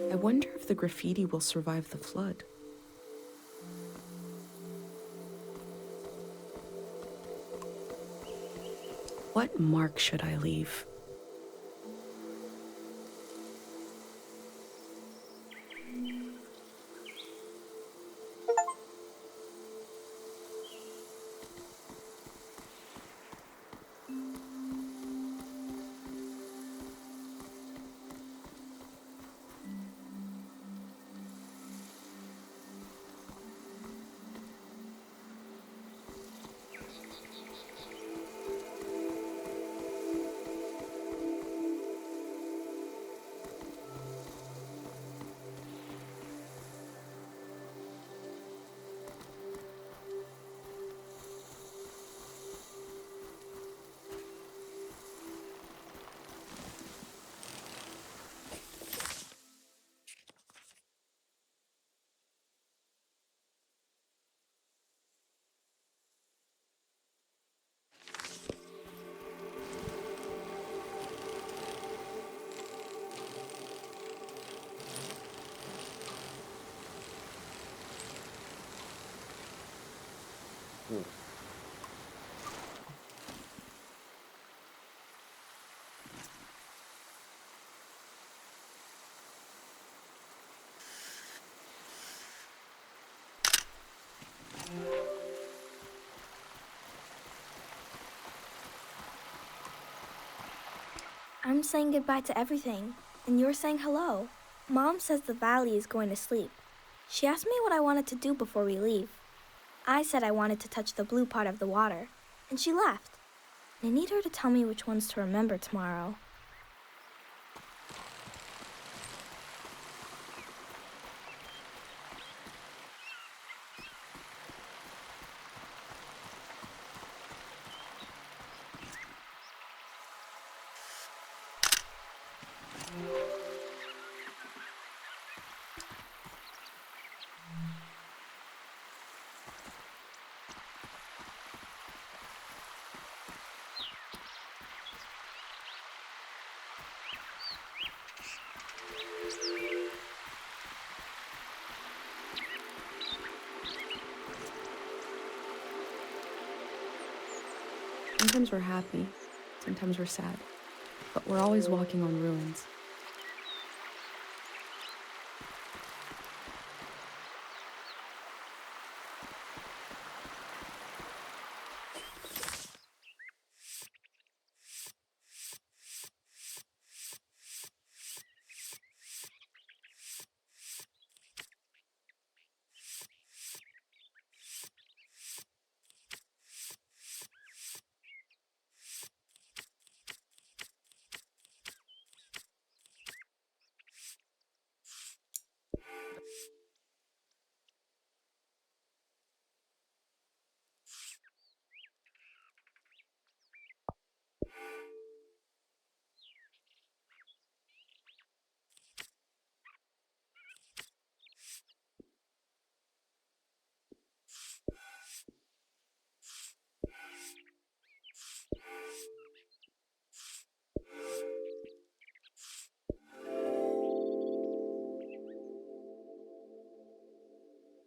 I wonder if the graffiti will survive the flood. What mark should I leave? I'm saying goodbye to everything, and you're saying hello. Mom says the valley is going to sleep. She asked me what I wanted to do before we leave. I said I wanted to touch the blue part of the water, and she laughed. I need her to tell me which ones to remember tomorrow. Sometimes we're happy, sometimes we're sad, but we're always walking on ruins.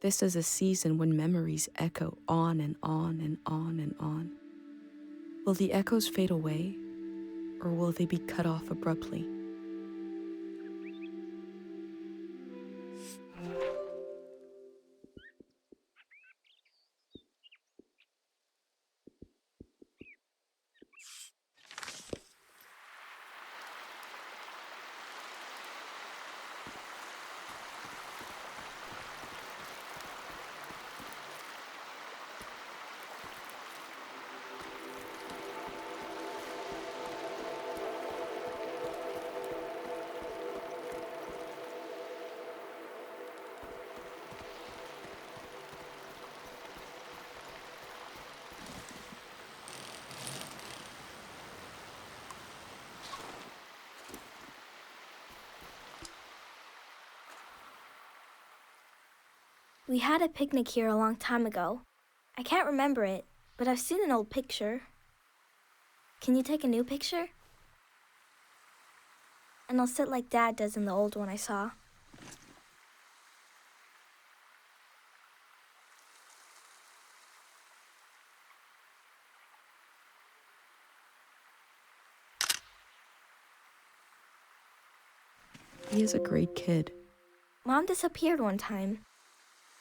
This is a season when memories echo on and on and on and on. Will the echoes fade away, or will they be cut off abruptly? We had a picnic here a long time ago. I can't remember it, but I've seen an old picture. Can you take a new picture? And I'll sit like Dad does in the old one I saw. He is a great kid. Mom disappeared one time.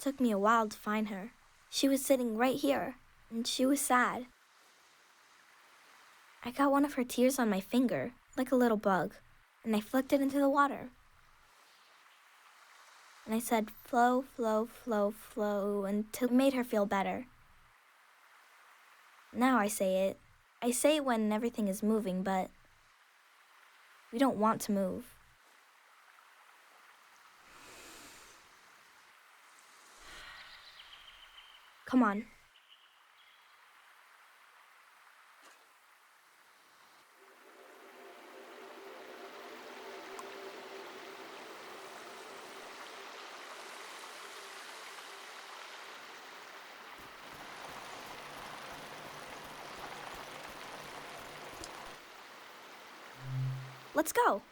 Took me a while to find her. She was sitting right here, and she was sad. I got one of her tears on my finger, like a little bug, and I flicked it into the water. And I said, flow, flow, flow, flow, until it made her feel better. Now I say it. I say it when everything is moving, but we don't want to move. Come on. Let's go.